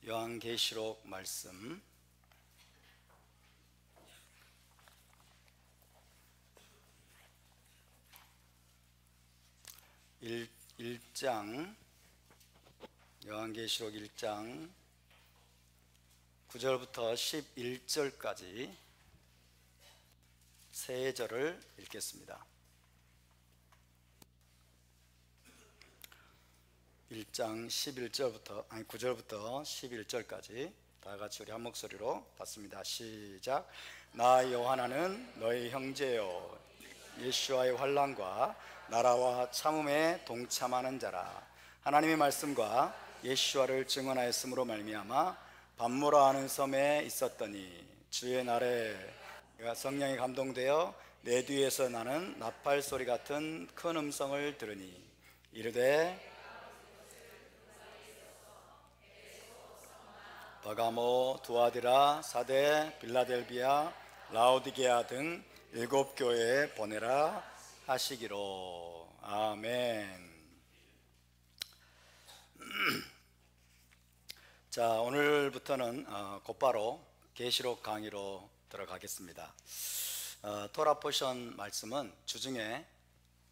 요한계시록 말씀 1장 요한계시록 1장 9절부터 11절까지 세 절을 읽겠습니다. 1장 9절부터 11절까지 다 같이 우리 한 목소리로 받습니다. 시작. 나 요한나는 너희 형제요 예수와의 환난과 나라와 참음에 동참하는 자라. 하나님의 말씀과 예수와를 증언하였으므로 말미암아 밤모라 하는 섬에 있었더니 주의 날에 내가 성령에 감동되어 내 뒤에서 나는 나팔 소리 같은 큰 음성을 들으니 이르되 버가모, 두아디라, 사데, 빌라델비아, 라오디게아 등 7교회에 보내라 하시기로. 아멘. 자, 오늘부터는 곧바로 계시록 강의로 들어가겠습니다. 토라 포션 말씀은 주중에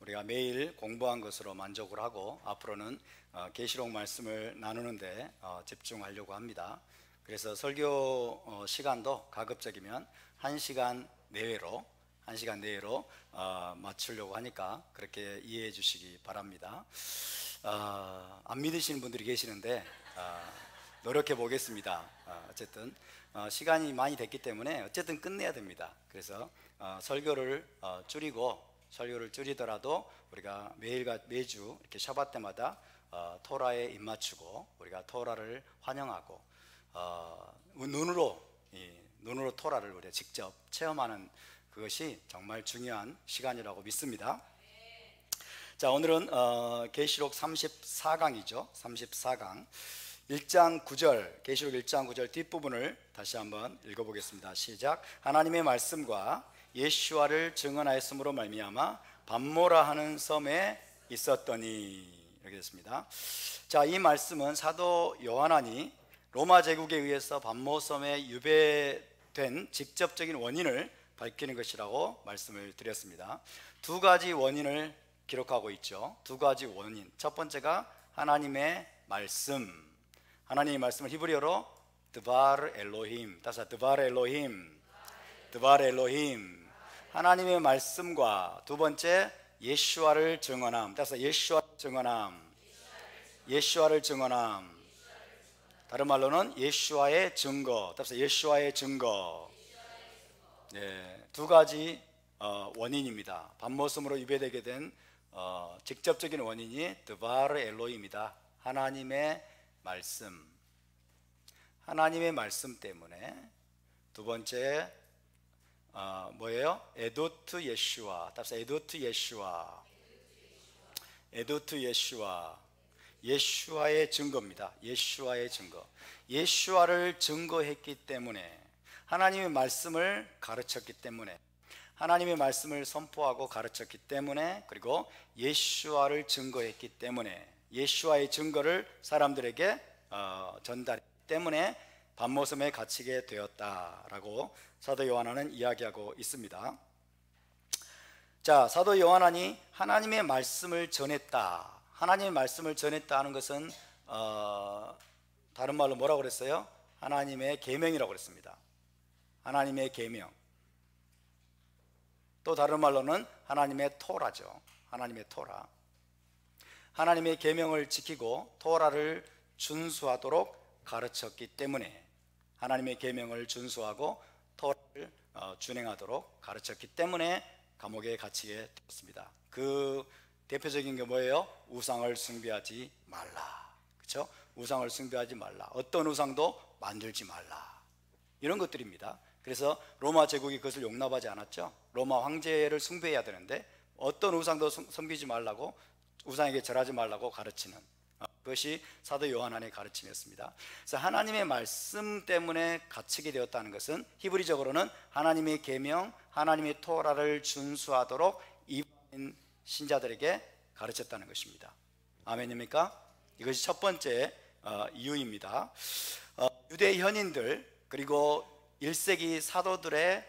우리가 매일 공부한 것으로 만족을 하고 앞으로는 계시록 말씀을 나누는데 집중하려고 합니다. 그래서 설교 시간도 가급적이면 1시간 내외로 맞추려고 하니까 그렇게 이해해 주시기 바랍니다. 안 믿으시는 분들이 계시는데 노력해 보겠습니다. 어쨌든 시간이 많이 됐기 때문에 어쨌든 끝내야 됩니다. 그래서 설교를 줄이더라도 우리가 매주 이렇게 샤bat 때마다 토라에 입맞추고 우리가 토라를 환영하고 눈으로 토라를 우리가 직접 체험하는 그것이 정말 중요한 시간이라고 믿습니다. 자, 오늘은 계시록 34강이죠. 34강 1장 9절, 계시록 1장 9절 뒷부분을 다시 한번 읽어보겠습니다. 시작. 하나님의 말씀과 예수와를 증언하였으므로 말미암아 밤모라 하는 섬에 있었더니, 이렇게 됐습니다. 자, 이 말씀은 사도 요한이 로마 제국에 의해서 밤모섬에 유배된 직접적인 원인을 밝히는 것이라고 말씀을 드렸습니다. 두 가지 원인을 기록하고 있죠. 두 가지 원인. 첫 번째가 하나님의 말씀. 하나님의 말씀을 히브리어로 드바르 엘로힘. 따서 드바르 엘로힘. 드바르 엘로힘. 하나님의 말씀과 두 번째 예수와를 증언함. 따서 예수와를 증언함. 예수와를 증언함. 다른 말로는 예수와의 증거. 따서 예수와의 증거. 네, 두 가지 원인입니다. 밤모섬으로 유배되게 된 직접적인 원인이 드바르 엘로힘이다. 하나님의 말씀. 하나님의 말씀 때문에. 두 번째 뭐예요? 에도트 예슈아. 따라서 에도트 예슈아. 에도트 예슈아. 예슈아의 증거입니다. 예슈아의 증거. 예슈아를 증거했기 때문에, 하나님의 말씀을 가르쳤기 때문에, 하나님의 말씀을 선포하고 가르쳤기 때문에, 그리고 예수와를 증거했기 때문에, 예수와의 증거를 사람들에게 전달했기 때문에 밤모섬에 갇히게 되었다라고 사도 요한은 이야기하고 있습니다. 자, 사도 요한이 하나님의 말씀을 전했다. 하나님의 말씀을 전했다 하는 것은 다른 말로 뭐라고 그랬어요? 하나님의 계명이라고 그랬습니다. 하나님의 계명. 또 다른 말로는 하나님의 토라죠. 하나님의 토라. 하나님의 계명을 지키고 토라를 준수하도록 가르쳤기 때문에, 하나님의 계명을 준수하고 토라를 준행하도록 가르쳤기 때문에 감옥에 갇히게 되었습니다. 그 대표적인 게 뭐예요? 우상을 숭배하지 말라. 그렇죠? 우상을 숭배하지 말라. 어떤 우상도 만들지 말라. 이런 것들입니다. 그래서 로마 제국이 그것을 용납하지 않았죠. 로마 황제를 숭배해야 되는데 어떤 우상도 섬기지 말라고, 우상에게 절하지 말라고 가르치는 그것이 사도 요한의 가르침이었습니다. 그래서 하나님의 말씀 때문에 갇히게 되었다는 것은 히브리적으로는 하나님의 계명, 하나님의 토라를 준수하도록 이방인 신자들에게 가르쳤다는 것입니다. 아멘입니까? 이것이 첫 번째 이유입니다. 유대 현인들 그리고 1세기 사도들의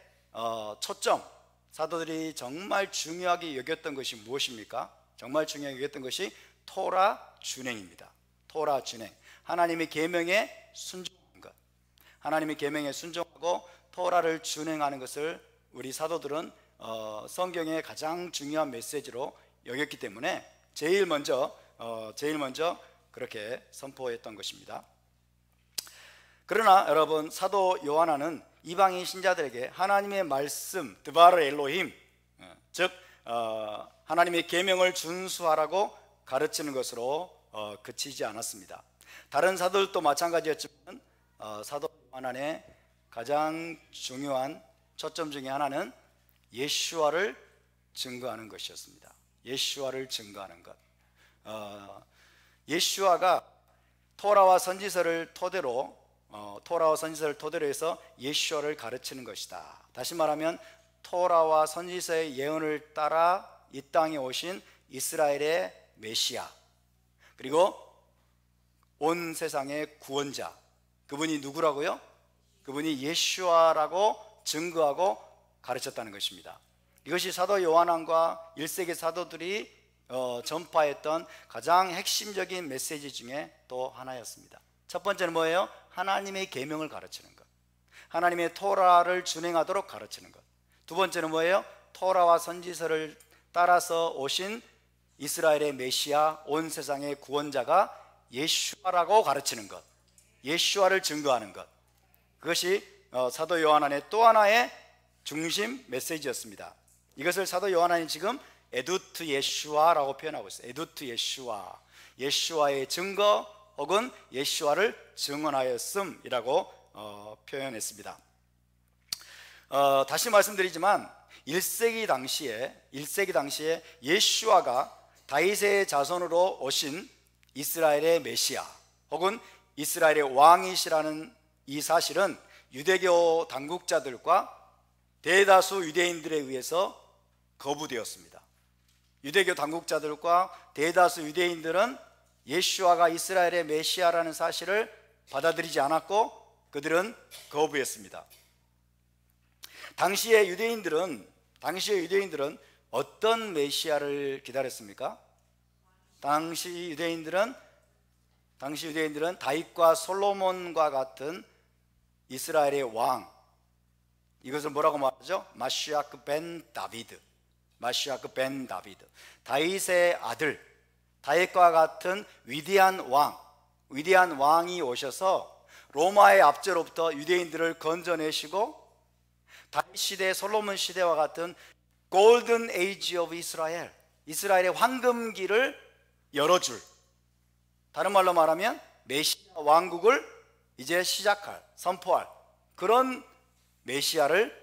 초점, 사도들이 정말 중요하게 여겼던 것이 무엇입니까? 정말 중요하게 여겼던 것이 토라 준행입니다. 토라 준행, 하나님의 계명에 순종하는 것, 하나님의 계명에 순종하고 토라를 준행하는 것을 우리 사도들은 성경의 가장 중요한 메시지로 여겼기 때문에 제일 먼저 그렇게 선포했던 것입니다. 그러나 여러분, 사도 요한은 이방인 신자들에게 하나님의 말씀 드바르 엘로힘, 즉 하나님의 계명을 준수하라고 가르치는 것으로 그치지 않았습니다. 다른 사도들도 마찬가지였지만 사도 요한의 가장 중요한 초점 중에 하나는 예수와를 증거하는 것이었습니다. 예수와를 증거하는 것. 예수와가 토라와 선지서를 토대로 해서 예수와를 가르치는 것이다. 다시 말하면 토라와 선지서의 예언을 따라 이 땅에 오신 이스라엘의 메시아, 그리고 온 세상의 구원자, 그분이 누구라고요? 그분이 예수와라고 증거하고 가르쳤다는 것입니다. 이것이 사도 요한과 1세기 사도들이 전파했던 가장 핵심적인 메시지 중에 또 하나였습니다. 첫 번째는 뭐예요? 하나님의 계명을 가르치는 것, 하나님의 토라를 준행하도록 가르치는 것. 두 번째는 뭐예요? 토라와 선지서를 따라서 오신 이스라엘의 메시아, 온 세상의 구원자가 예수와라고 가르치는 것, 예수와를 증거하는 것. 그것이 사도 요한의 또 하나의 중심 메시지였습니다. 이것을 사도 요한이 지금 에두트 예수와라고 표현하고 있어요. 에두트 예수와, 예수와의 증거 혹은 예수와를 증언하였음이라고 표현했습니다. 다시 말씀드리지만 1세기 당시에 예수와가 다윗의 자손으로 오신 이스라엘의 메시아 혹은 이스라엘의 왕이시라는 이 사실은 유대교 당국자들과 대다수 유대인들에 의해서 거부되었습니다. 유대교 당국자들과 대다수 유대인들은 예수와가 이스라엘의 메시아라는 사실을 받아들이지 않았고 그들은 거부했습니다. 당시의 유대인들은 어떤 메시아를 기다렸습니까? 당시 유대인들은 다윗과 솔로몬과 같은 이스라엘의 왕, 이것을 뭐라고 말하죠? 마시아크 벤 다비드, 다윗의 아들, 다윗과 같은 위대한 왕이 오셔서 로마의 압제로부터 유대인들을 건져내시고 다윗 시대, 솔로몬 시대와 같은 골든 에이지 오브 이스라엘의 황금기를 열어줄, 다른 말로 말하면 메시아 왕국을 이제 선포할 그런 메시아를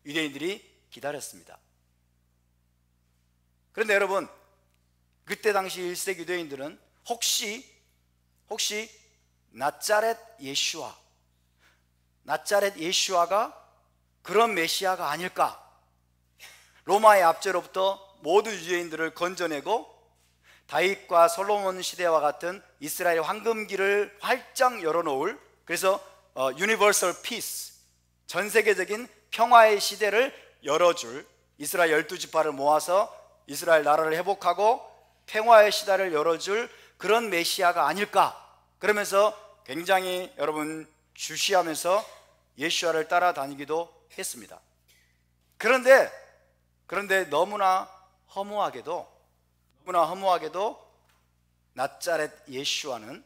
유대인들이 기다렸습니다. 그런데 여러분, 그때 당시 1세기 유대인들은 혹시 나자렛 예수와가 그런 메시아가 아닐까? 로마의 압제로부터 모두 유대인들을 건져내고 다윗과 솔로몬 시대와 같은 이스라엘의 황금기를 활짝 열어놓을, 그래서 유니버설 피스, 전 세계적인 평화의 시대를 열어줄, 이스라엘 12지파를 모아서 이스라엘 나라를 회복하고 평화의 시대를 열어줄 그런 메시아가 아닐까? 그러면서 굉장히 여러분 주시하면서 예수와를 따라다니기도 했습니다. 그런데 너무나 허무하게도 나자렛 예수와는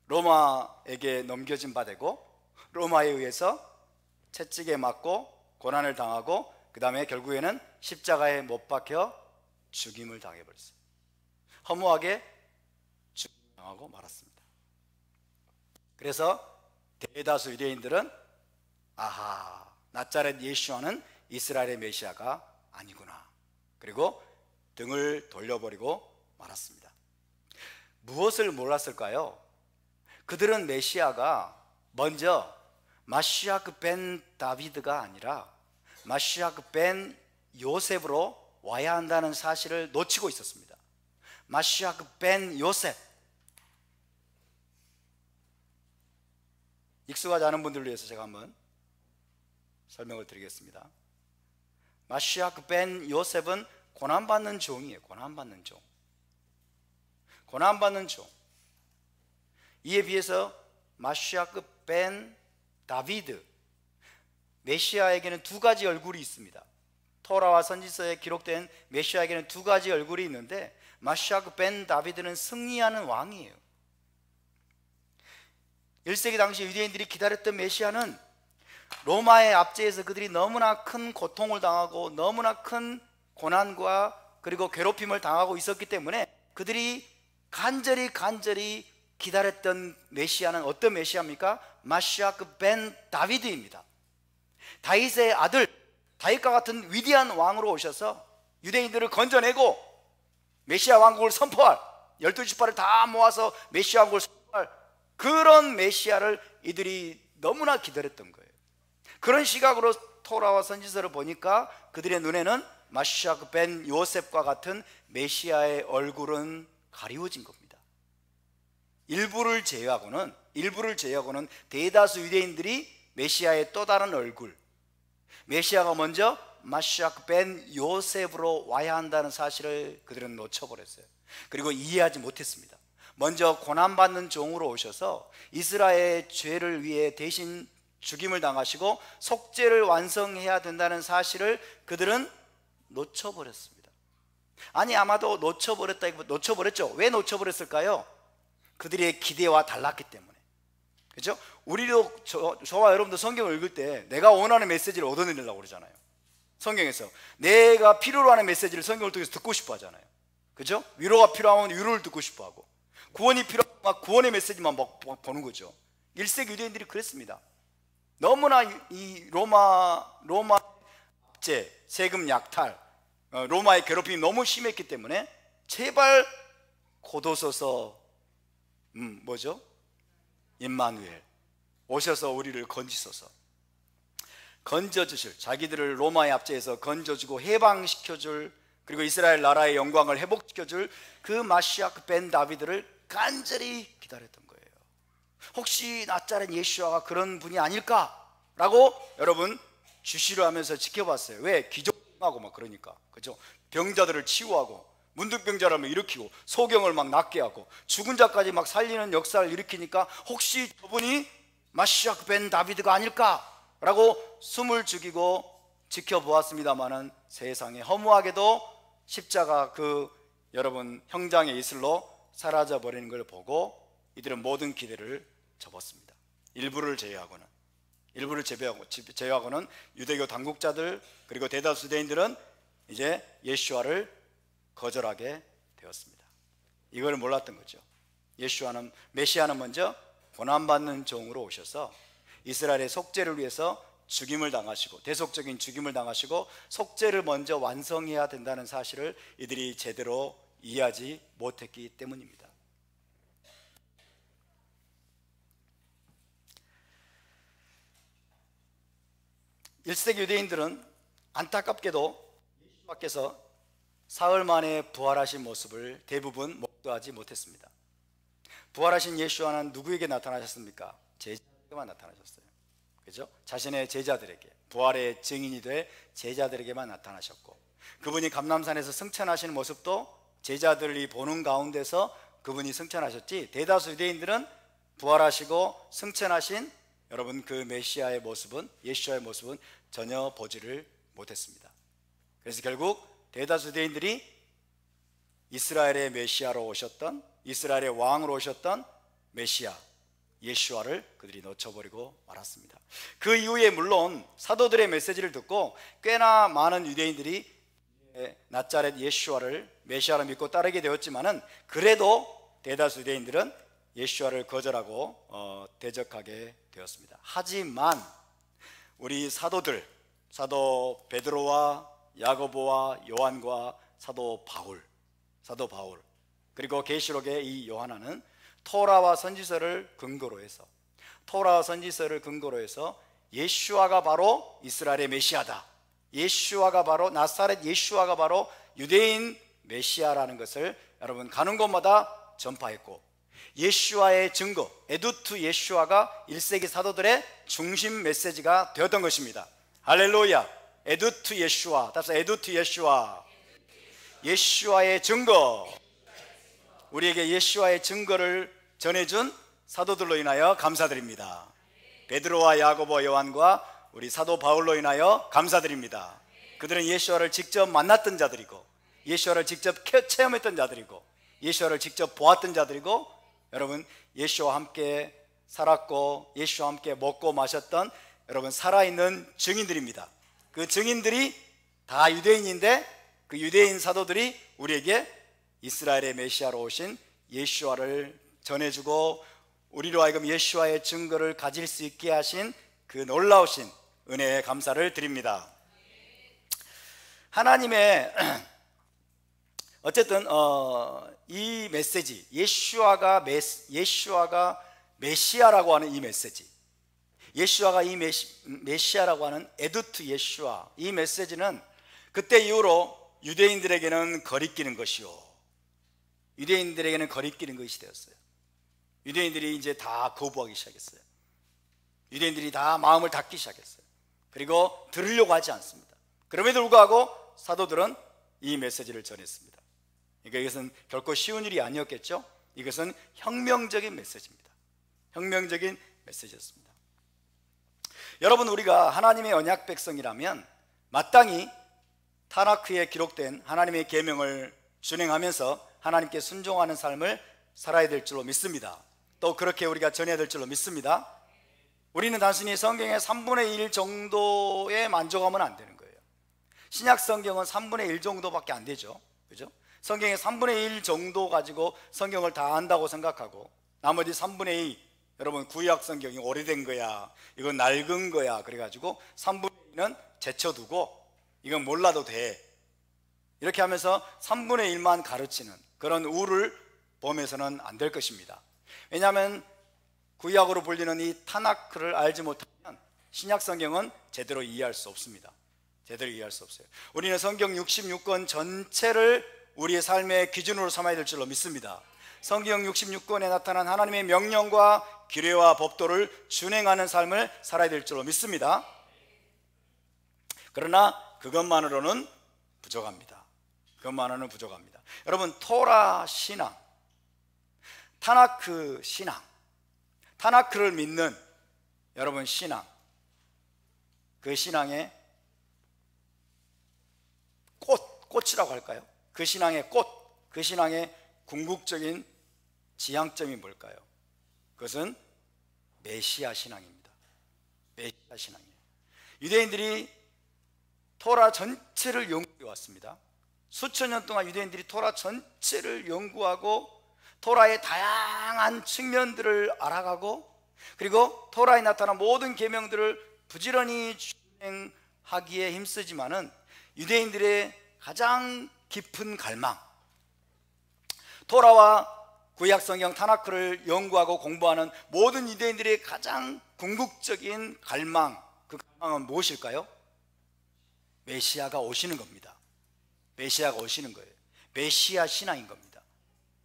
로마에게 넘겨진 바 되고 로마에 의해서 채찍에 맞고 고난을 당하고 그 다음에 결국에는 십자가에 못 박혀 죽임을 당해버렸어요. 허무하게 죽임당하고 말았습니다. 그래서 대다수 유대인들은 나자렛 예수와는 이스라엘의 메시아가 아니구나, 그리고 등을 돌려버리고 말았습니다. 무엇을 몰랐을까요? 그들은 메시아가 먼저 마시아크 벤 다비드가 아니라 마시아크 벤 요셉으로 와야 한다는 사실을 놓치고 있었습니다. 마시아크 벤 요셉, 익숙하지 않은 분들을 위해서 제가 한번 설명을 드리겠습니다. 마시아크 벤 요셉은 고난받는 종이에요. 고난받는 종. 고난받는 종. 이에 비해서 마시아크 벤 다비드, 메시아에게는 두 가지 얼굴이 있습니다. 토라와 선지서에 기록된 메시아에게는 두 가지 얼굴이 있는데, 마시아크 벤 다비드는 승리하는 왕이에요. 1세기 당시 유대인들이 기다렸던 메시아는 로마의 압제에서 그들이 너무나 큰 고통을 당하고 너무나 큰 고난과 그리고 괴롭힘을 당하고 있었기 때문에 그들이 간절히 기다렸던 메시아는 어떤 메시아입니까? 마시아크 벤 다비드입니다. 다윗의 아들, 다윗과 같은 위대한 왕으로 오셔서 유대인들을 건져내고 메시아 왕국을 선포할, 12지파를 다 모아서 메시아 왕국을 선포할 그런 메시아를 이들이 너무나 기다렸던 거예요. 그런 시각으로 토라와 선지서를 보니까 그들의 눈에는 마시아크 벤 요셉과 같은 메시아의 얼굴은 가리워진 겁니다. 일부를 제외하고는 대다수 유대인들이 메시아의 또 다른 얼굴, 메시아가 먼저 마시아크 벤 요셉으로 와야 한다는 사실을 그들은 놓쳐버렸어요. 그리고 이해하지 못했습니다. 먼저 고난받는 종으로 오셔서 이스라엘의 죄를 위해 대신 죽임을 당하시고 속죄를 완성해야 된다는 사실을 그들은 놓쳐버렸습니다. 아니, 아마도 놓쳐버렸죠. 왜 놓쳐버렸을까요? 그들의 기대와 달랐기 때문에. 그렇죠? 우리도 저와 여러분도 성경을 읽을 때 내가 원하는 메시지를 얻어내려고 그러잖아요. 성경에서 내가 필요로 하는 메시지를 성경을 통해서 듣고 싶어 하잖아요. 그렇죠? 위로가 필요하면 위로를 듣고 싶어 하고, 구원이 필요하면 막 구원의 메시지만 막 보는 거죠. 1세기 유대인들이 그랬습니다. 너무나 이 로마 압제, 세금 약탈, 로마의 괴롭힘이 너무 심했기 때문에 제발 곧오소서 뭐죠? 임마누엘 오셔서 우리를 건지소서, 건져주실, 자기들을 로마의 압제에서 건져주고 해방시켜줄, 그리고 이스라엘 나라의 영광을 회복시켜줄 그 마시아크 벤 다비드를 간절히 기다렸던 거예요. 혹시 나자렛 예수아가 그런 분이 아닐까라고 여러분 주시를 하면서 지켜봤어요. 왜? 기적하고 막 그러니까, 그죠? 병자들을 치유하고 문둥병자라면 일으키고 소경을 막 낫게 하고 죽은 자까지 막 살리는 역사를 일으키니까 혹시 저분이 마시아크 벤 다비드가 아닐까라고 숨을 죽이고 지켜보았습니다마는 세상에 허무하게도 십자가 그 여러분 형장의 이슬로 사라져 버리는 걸 보고 이들은 모든 기대를 접었습니다. 일부를 제외하고는 유대교 당국자들 그리고 대다수 유대인들은 이제 예수와를 거절하게 되었습니다. 이걸 몰랐던 거죠. 메시아는 먼저 고난받는 종으로 오셔서 이스라엘의 속죄를 위해서 죽임을 당하시고, 대속적인 죽임을 당하시고 속죄를 먼저 완성해야 된다는 사실을 이들이 제대로 이해하지 못했기 때문입니다. 일세기 유대인들은 안타깝게도 예수님께서 사흘 만에 부활하신 모습을 대부분 목도하지 못했습니다. 부활하신 예수와는 누구에게 나타나셨습니까? 제자들에게만 나타나셨어요. 그죠? 자신의 제자들에게, 부활의 증인이 될 제자들에게만 나타나셨고, 그분이 감람산에서 승천하시는 모습도 제자들이 보는 가운데서 그분이 승천하셨지, 대다수 유대인들은 부활하시고 승천하신 여러분 그 메시아의 모습은, 예수와의 모습은 전혀 보지를 못했습니다. 그래서 결국 대다수 유대인들이 이스라엘의 메시아로 오셨던, 이스라엘의 왕으로 오셨던 메시아 예수와를 그들이 놓쳐버리고 말았습니다. 그 이후에 물론 사도들의 메시지를 듣고 꽤나 많은 유대인들이 나자렛 예수와를 메시아로 믿고 따르게 되었지만은, 그래도 대다수 유대인들은 예수와를 거절하고 대적하게 되었습니다. 하지만 우리 사도 베드로와 야고보와 요한과 사도 바울 그리고 계시록의 이 요하나는 토라와 선지서를 근거로 해서 예수아가 바로 이스라엘의 메시아다, 예수아가 바로 나사렛 예수아가 바로 유대인 메시아라는 것을 여러분 가는 곳마다 전파했고, 예수와의 증거, 에두투 예수와가 1세기 사도들의 중심 메시지가 되었던 것입니다. 할렐루야. 에두투 예수와, 따라서 에두투 예수와, 예수와의 증거. 우리에게 예수와의 증거를 전해준 사도들로 인하여 감사드립니다. 베드로와 야고보, 요한과 우리 사도 바울로 인하여 감사드립니다. 그들은 예수와를 직접 만났던 자들이고, 예수와를 직접 체험했던 자들이고, 예수와를 직접 보았던 자들이고, 여러분 예수와 함께 살았고 예수와 함께 먹고 마셨던 여러분 살아있는 증인들입니다. 그 증인들이 다 유대인인데 그 유대인 사도들이 우리에게 이스라엘의 메시아로 오신 예수와를 전해주고 우리로 하여금 예수와의 증거를 가질 수 있게 하신 그 놀라우신 은혜에 감사를 드립니다. 하나님의 어쨌든 이 메시지, 예수와가 메시아라고 하는 이 메시지, 예수와가 이 메시아라고 하는 에두투 예수와, 이 메시지는 그때 이후로 유대인들에게는 거리끼는 것이요, 유대인들에게는 거리끼는 것이 되었어요. 유대인들이 이제 다 거부하기 시작했어요. 유대인들이 다 마음을 닫기 시작했어요. 그리고 들으려고 하지 않습니다. 그럼에도 불구하고 사도들은 이 메시지를 전했습니다. 그러니까 이것은 결코 쉬운 일이 아니었겠죠. 이것은 혁명적인 메시지입니다. 혁명적인 메시지였습니다. 여러분, 우리가 하나님의 언약 백성이라면 마땅히 타나크에 기록된 하나님의 계명을 준행하면서 하나님께 순종하는 삶을 살아야 될 줄로 믿습니다. 또 그렇게 우리가 전해야 될 줄로 믿습니다. 우리는 단순히 성경의 3분의 1 정도에 만족하면 안 되는 거예요. 신약 성경은 3분의 1 정도밖에 안 되죠. 그죠? 성경의 3분의 1 정도 가지고 성경을 다 안다고 생각하고 나머지 3분의 2, 여러분 구약 성경이 오래된 거야, 이건 낡은 거야, 그래가지고 3분의 2는 제쳐두고 이건 몰라도 돼, 이렇게 하면서 3분의 1만 가르치는 그런 우를 범해서는 안 될 것입니다. 왜냐하면 구약으로 불리는 이 타나크를 알지 못하면 신약 성경은 제대로 이해할 수 없습니다. 제대로 이해할 수 없어요. 우리는 성경 66권 전체를 우리의 삶의 기준으로 삼아야 될 줄로 믿습니다. 성경 66권에 나타난 하나님의 명령과 규례와 법도를 준행하는 삶을 살아야 될 줄로 믿습니다. 그러나 그것만으로는 부족합니다. 그것만으로는 부족합니다. 여러분, 토라 신앙, 타나크 신앙, 타나크를 믿는 여러분 신앙, 그 신앙의 꽃이라고 할까요? 그 신앙의 꽃, 그 신앙의 궁극적인 지향점이 뭘까요? 그것은 메시아 신앙입니다. 메시아 신앙이에요. 유대인들이 토라 전체를 연구해 왔습니다. 수천 년 동안 유대인들이 토라 전체를 연구하고 토라의 다양한 측면들을 알아가고 그리고 토라에 나타난 모든 계명들을 부지런히 준행하기에 힘쓰지만은 유대인들의 가장 깊은 갈망, 토라와 구약성경 타나크를 연구하고 공부하는 모든 유대인들의 가장 궁극적인 갈망, 그 갈망은 무엇일까요? 메시아가 오시는 겁니다. 메시아가 오시는 거예요. 메시아 신앙인 겁니다.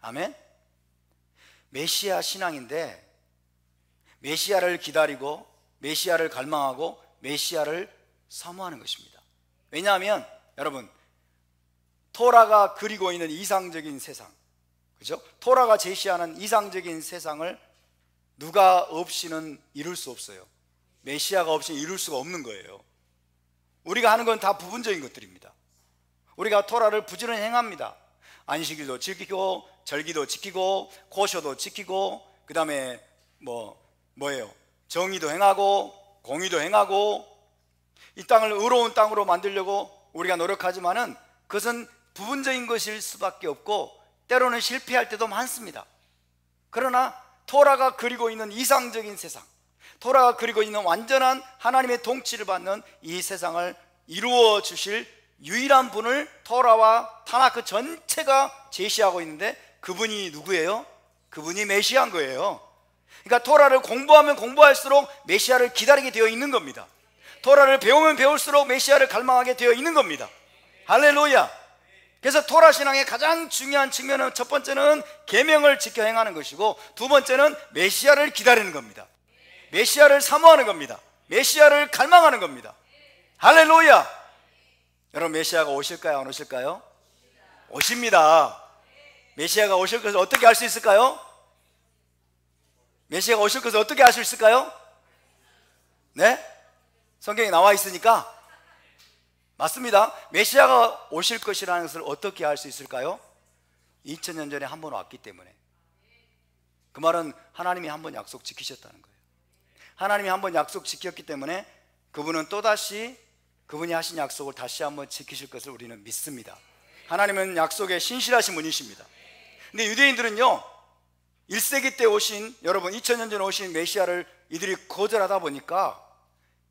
아멘? 메시아 신앙인데 메시아를 기다리고 메시아를 갈망하고 메시아를 사모하는 것입니다. 왜냐하면 여러분, 토라가 그리고 있는 이상적인 세상, 그죠? 토라가 제시하는 이상적인 세상을 누가 없이는 이룰 수 없어요. 메시아가 없이는 이룰 수가 없는 거예요. 우리가 하는 건 다 부분적인 것들입니다. 우리가 토라를 부지런히 행합니다. 안식일도 지키고 절기도 지키고 고쇼도 지키고 그 다음에 뭐예요? 정의도 행하고 공의도 행하고 이 땅을 의로운 땅으로 만들려고 우리가 노력하지만은 그것은 부분적인 것일 수밖에 없고 때로는 실패할 때도 많습니다. 그러나 토라가 그리고 있는 이상적인 세상, 토라가 그리고 있는 완전한 하나님의 통치를 받는 이 세상을 이루어 주실 유일한 분을 토라와 타나크 전체가 제시하고 있는데 그분이 누구예요? 그분이 메시아인 거예요. 그러니까 토라를 공부하면 공부할수록 메시아를 기다리게 되어 있는 겁니다. 토라를 배우면 배울수록 메시아를 갈망하게 되어 있는 겁니다. 할렐루야. 그래서 토라 신앙의 가장 중요한 측면은 첫 번째는 계명을 지켜 행하는 것이고, 두 번째는 메시아를 기다리는 겁니다. 메시아를 사모하는 겁니다. 메시아를 갈망하는 겁니다. 할렐루야! 여러분, 메시아가 오실까요? 안 오실까요? 오십니다. 메시아가 오실 것을 어떻게 알 수 있을까요? 메시아가 오실 것을 어떻게 알 수 있을까요? 네? 성경에 나와 있으니까 맞습니다. 메시아가 오실 것이라는 것을 어떻게 알 수 있을까요? 2000년 전에 한 번 왔기 때문에. 그 말은 하나님이 한 번 약속 지키셨다는 거예요. 하나님이 한 번 약속 지켰기 때문에 그분은 또다시 그분이 하신 약속을 다시 한번 지키실 것을 우리는 믿습니다. 하나님은 약속에 신실하신 분이십니다. 근데 유대인들은요, 1세기 때 오신, 여러분 2000년 전에 오신 메시아를 이들이 거절하다 보니까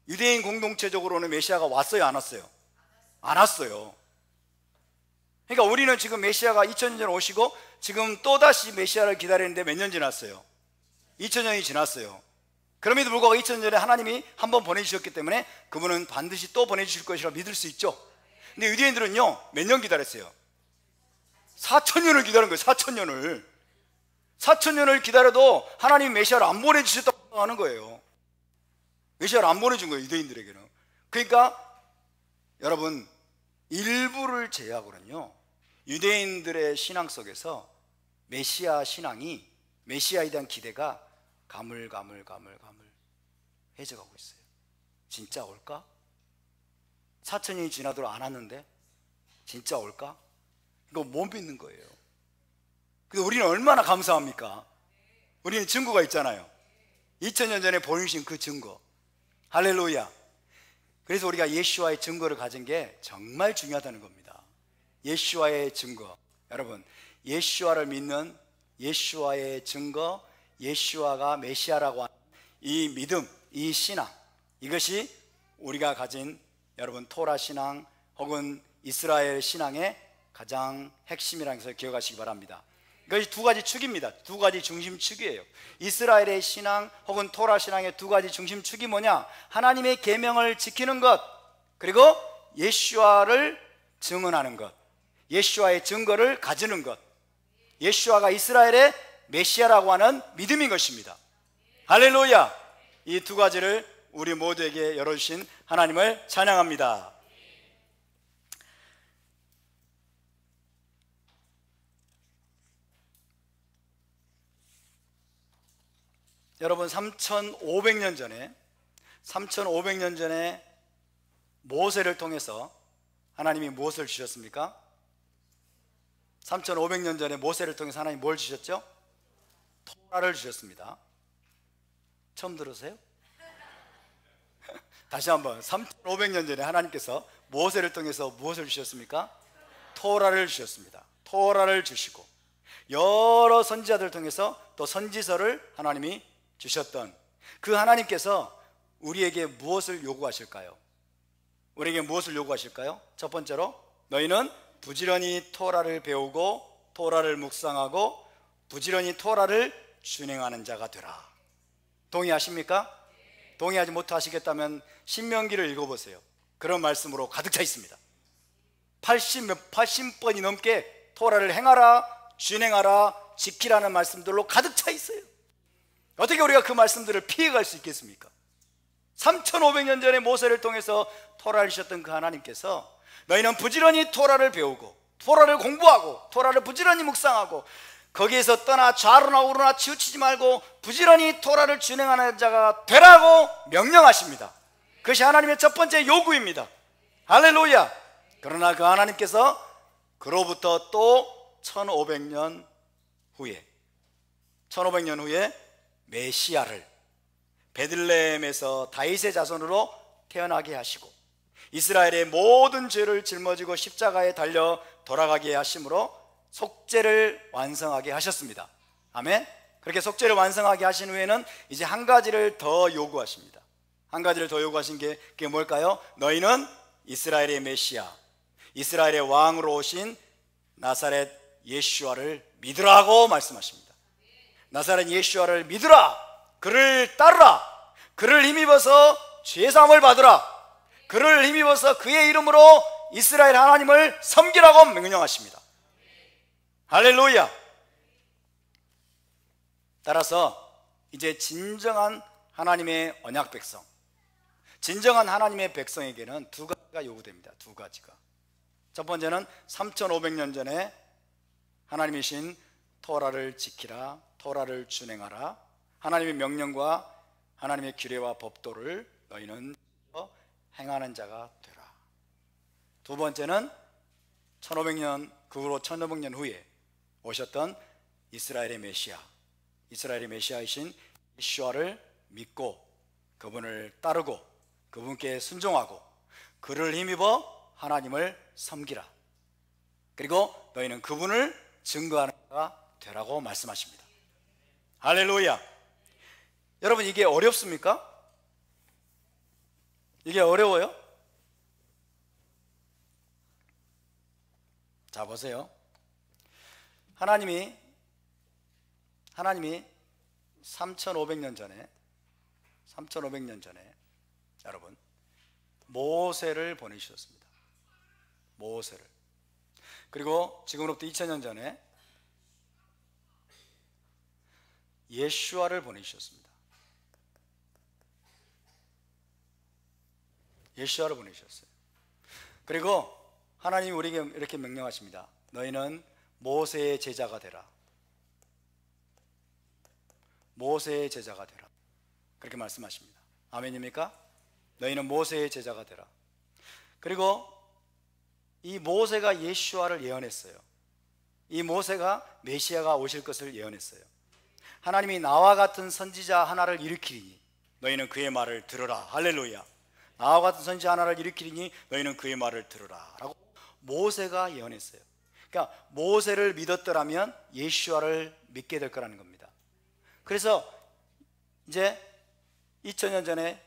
유대인 공동체적으로는 메시아가 왔어요, 안 왔어요? 안 왔어요. 그러니까 우리는 지금 메시아가 2000년 전에 오시고 지금 또다시 메시아를 기다리는데 몇 년 지났어요? 2000년이 지났어요. 그럼에도 불구하고 2000년 전에 하나님이 한 번 보내주셨기 때문에 그분은 반드시 또 보내주실 것이라 믿을 수 있죠. 근데 유대인들은요, 몇 년 기다렸어요? 4000년을 기다린 거예요. 4000년을 4000년을 기다려도 하나님 메시아를 안 보내주셨다고 하는 거예요. 메시아를 안 보내준 거예요, 유대인들에게는. 그러니까 여러분, 일부를 제외하고는요, 유대인들의 신앙 속에서 메시아 신앙이, 메시아에 대한 기대가 가물해져가고 있어요. 진짜 올까? 4000년이 지나도록 안 왔는데 진짜 올까? 이거 못 믿는 거예요. 근데 우리는 얼마나 감사합니까? 우리는 증거가 있잖아요. 2000년 전에 보내주신 그 증거. 할렐루야. 그래서 우리가 예수와의 증거를 가진 게 정말 중요하다는 겁니다. 예수와의 증거. 여러분, 예수와를 믿는 예수와의 증거, 예수와가 메시아라고 하는 이 믿음, 이 신앙, 이것이 우리가 가진 여러분 토라 신앙 혹은 이스라엘 신앙의 가장 핵심이라는 것을 기억하시기 바랍니다. 이것이 두 가지 축입니다. 두 가지 중심축이에요. 이스라엘의 신앙 혹은 토라 신앙의 두 가지 중심축이 뭐냐? 하나님의 계명을 지키는 것, 그리고 예수와를 증언하는 것, 예수와의 증거를 가지는 것, 예수와가 이스라엘의 메시아라고 하는 믿음인 것입니다. 할렐루야! 이 두 가지를 우리 모두에게 열어주신 하나님을 찬양합니다. 여러분, 3500년 전에 모세를 통해서 하나님이 무엇을 주셨습니까? 3500년 전에 모세를 통해서 하나님이 뭘 주셨죠? 토라를 주셨습니다. 처음 들으세요? 다시 한번, 3500년 전에 하나님께서 모세를 통해서 무엇을 주셨습니까? 토라를 주셨습니다. 토라를 주시고 여러 선지자들을 통해서 또 선지서를 하나님이 주셨던 그 하나님께서 우리에게 무엇을 요구하실까요? 우리에게 무엇을 요구하실까요? 첫 번째로, 너희는 부지런히 토라를 배우고 토라를 묵상하고 부지런히 토라를 준행하는 자가 되라. 동의하십니까? 동의하지 못하시겠다면 신명기를 읽어보세요. 그런 말씀으로 가득 차 있습니다. 80번이 넘게 토라를 행하라, 준행하라, 지키라는 말씀들로 가득 차 있어요. 어떻게 우리가 그 말씀들을 피해갈 수 있겠습니까? 3500년 전에 모세를 통해서 토라를 주셨던 그 하나님께서 너희는 부지런히 토라를 배우고 토라를 공부하고 토라를 부지런히 묵상하고 거기에서 떠나 좌로나 우로나 치우치지 말고 부지런히 토라를 준행하는 자가 되라고 명령하십니다. 그것이 하나님의 첫 번째 요구입니다. 할렐루야. 그러나 그 하나님께서 그로부터 또 1500년 후에 메시아를 베들레헴에서 다윗의 자손으로 태어나게 하시고 이스라엘의 모든 죄를 짊어지고 십자가에 달려 돌아가게 하심으로 속죄를 완성하게 하셨습니다. 아멘. 그렇게 속죄를 완성하게 하신 후에는 이제 한 가지를 더 요구하십니다. 한 가지를 더 요구하신 게 그게 뭘까요? 너희는 이스라엘의 메시아, 이스라엘의 왕으로 오신 나사렛 예수와를 믿으라고 말씀하십니다. 나사렛 예수와를 믿으라, 그를 따르라, 그를 힘입어서 죄사함을 받으라, 그를 힘입어서 그의 이름으로 이스라엘 하나님을 섬기라고 명령하십니다. 할렐루야. 따라서 이제 진정한 하나님의 언약 백성, 진정한 하나님의 백성에게는 두 가지가 요구됩니다. 두 가지가. 첫 번째는 3500년 전에 하나님이신 토라를 지키라, 토라를 준행하라, 하나님의 명령과 하나님의 규례와 법도를 너희는 행하는 자가 되라. 두 번째는 1500년, 그 후로 1500년 후에 오셨던 이스라엘의 메시아, 이스라엘의 메시아이신 예수와를 믿고 그분을 따르고 그분께 순종하고 그를 힘입어 하나님을 섬기라. 그리고 너희는 그분을 증거하는 자가 되라고 말씀하십니다. 할렐루야. 여러분, 이게 어렵습니까? 이게 어려워요? 자, 보세요. 하나님이 3500년 전에 여러분 모세를 보내주셨습니다. 모세를. 그리고 지금으로부터 2000년 전에 예수와를 보내주셨습니다. 예수와를 보내주셨어요. 그리고 하나님이 우리에게 이렇게 명령하십니다. 너희는 모세의 제자가 되라. 모세의 제자가 되라. 그렇게 말씀하십니다. 아멘입니까? 너희는 모세의 제자가 되라. 그리고 이 모세가 예수와를 예언했어요. 이 모세가 메시아가 오실 것을 예언했어요. 하나님이 나와 같은 선지자 하나를 일으키리니 너희는 그의 말을 들으라. 할렐루야. 나와 같은 선지자 하나를 일으키리니 너희는 그의 말을 들으라 라고 모세가 예언했어요. 그러니까 모세를 믿었더라면 예수와를 믿게 될 거라는 겁니다. 그래서 이제 2000년 전에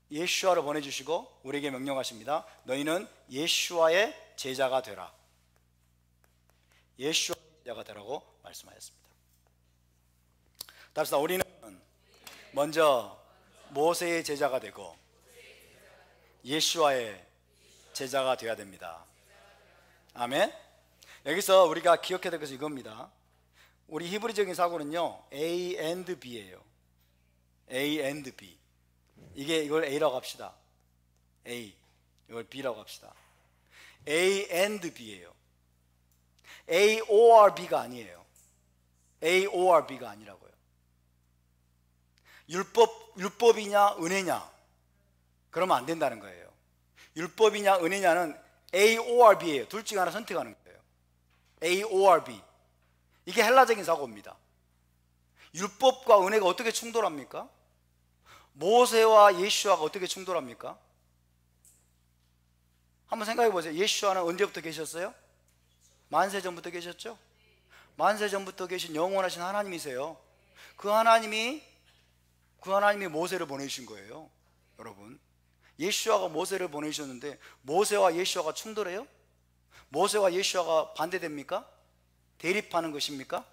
예수와를 보내주시고 우리에게 명령하십니다. 너희는 예수와의 제자가 되라. 예수와의 제자가 되라고 말씀하셨습니다. 답시다. 우리는 먼저 모세의 제자가 되고 예수와의 제자가 되어야 됩니다. 아멘. 여기서 우리가 기억해야 될 것은 이겁니다. 우리 히브리적인 사고는요 A and B예요. A and B. 이걸 A라고 합시다. A, 이걸 B라고 합시다. A and B예요. A or B가 아니에요. A or B가 아니라고요. 율법이냐 은혜냐 그러면 안 된다는 거예요. 율법이냐 은혜냐는 A or B예요. 둘 중에 하나 선택하는 거예요. A or B. 이게 헬라적인 사고입니다. 율법과 은혜가 어떻게 충돌합니까? 모세와 예수와가 어떻게 충돌합니까? 한번 생각해 보세요. 예수와는 언제부터 계셨어요? 만세 전부터 계셨죠? 만세 전부터 계신 영원하신 하나님이세요. 그 하나님이 모세를 보내주신 거예요. 여러분, 예수와가 모세를 보내주셨는데 모세와 예수와가 충돌해요? 모세와 예수와가 반대됩니까? 대립하는 것입니까?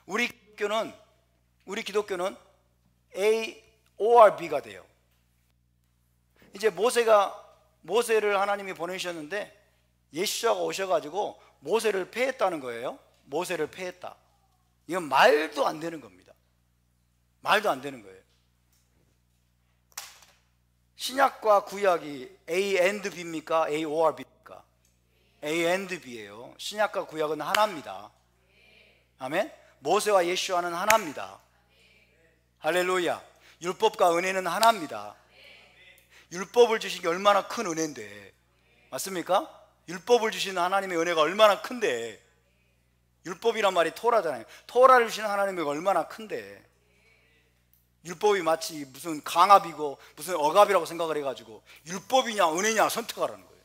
우리 기독교는 A or B가 돼요. 이제 모세를 하나님이 보내주셨는데 예수와가 오셔가지고 모세를 패했다는 거예요. 모세를 패했다. 이건 말도 안 되는 겁니다. 말도 안 되는 거예요. 신약과 구약이 A and B입니까? A or B입니까? A and B예요. 신약과 구약은 하나입니다. 아멘. 모세와 예수와는 하나입니다. 할렐루야. 율법과 은혜는 하나입니다. 율법을 주신 게 얼마나 큰 은혜인데, 맞습니까? 율법을 주시는 하나님의 은혜가 얼마나 큰데, 율법이란 말이 토라잖아요. 토라를 주시는 하나님의 은혜가 얼마나 큰데, 율법이 마치 무슨 강압이고 무슨 억압이라고 생각을 해가지고 율법이냐 은혜냐 선택하라는 거예요.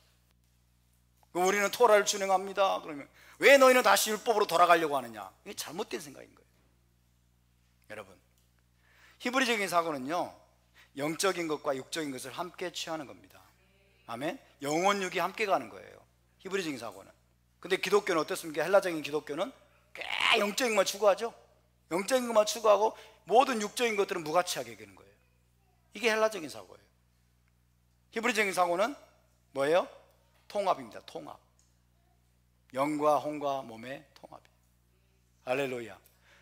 그럼 우리는 토라를 준행합니다. 그러면 왜 너희는 다시 율법으로 돌아가려고 하느냐? 이게 잘못된 생각인 거예요. 여러분, 히브리적인 사고는요 영적인 것과 육적인 것을 함께 취하는 겁니다. 아멘. 영혼 육이 함께 가는 거예요, 히브리적인 사고는. 근데 기독교는 어떻습니까? 헬라적인 기독교는 꽤 영적인 것만 추구하죠. 영적인 것만 추구하고 모든 육적인 것들은 무가치하게 여기는 거예요. 이게 헬라적인 사고예요. 히브리적인 사고는 뭐예요? 통합입니다. 통합. 영과 혼과 몸의 통합이에요. 할렐루야.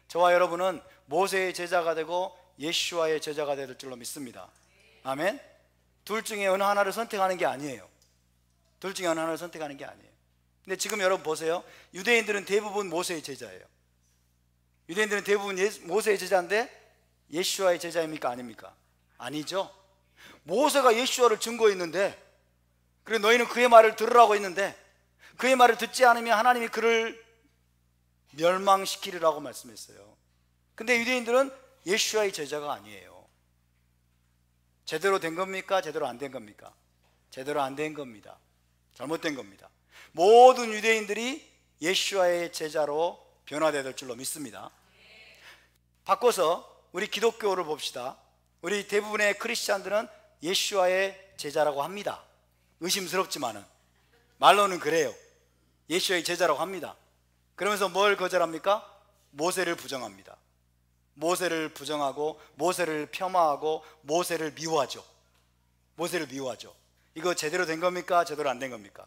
저와 여러분은 모세의 제자가 되고 예수와의 제자가 될 줄로 믿습니다. 아멘. 둘 중에 어느 하나를 선택하는 게 아니에요. 둘 중에 어느 하나를 선택하는 게 아니에요. 근데 지금 여러분 보세요. 유대인들은 대부분 모세의 제자예요. 유대인들은 대부분 모세의 제자인데 예수와의 제자입니까? 아닙니까? 아니죠. 모세가 예수와를 증거했는데, 그래 너희는 그의 말을 들으라고 했는데 그의 말을 듣지 않으면 하나님이 그를 멸망시키리라고 말씀했어요. 근데 유대인들은 예수와의 제자가 아니에요. 제대로 된 겁니까? 제대로 안 된 겁니까? 제대로 안 된 겁니다. 잘못된 겁니다. 모든 유대인들이 예수와의 제자로 변화되어야 될 줄로 믿습니다. 바꿔서 우리 기독교를 봅시다. 우리 대부분의 크리스찬들은 예수와의 제자라고 합니다. 의심스럽지만은 말로는 그래요. 예수와의 제자라고 합니다. 그러면서 뭘 거절합니까? 모세를 부정합니다. 모세를 부정하고 모세를 폄하하고 모세를 미워하죠. 모세를 미워하죠. 이거 제대로 된 겁니까? 제대로 안 된 겁니까?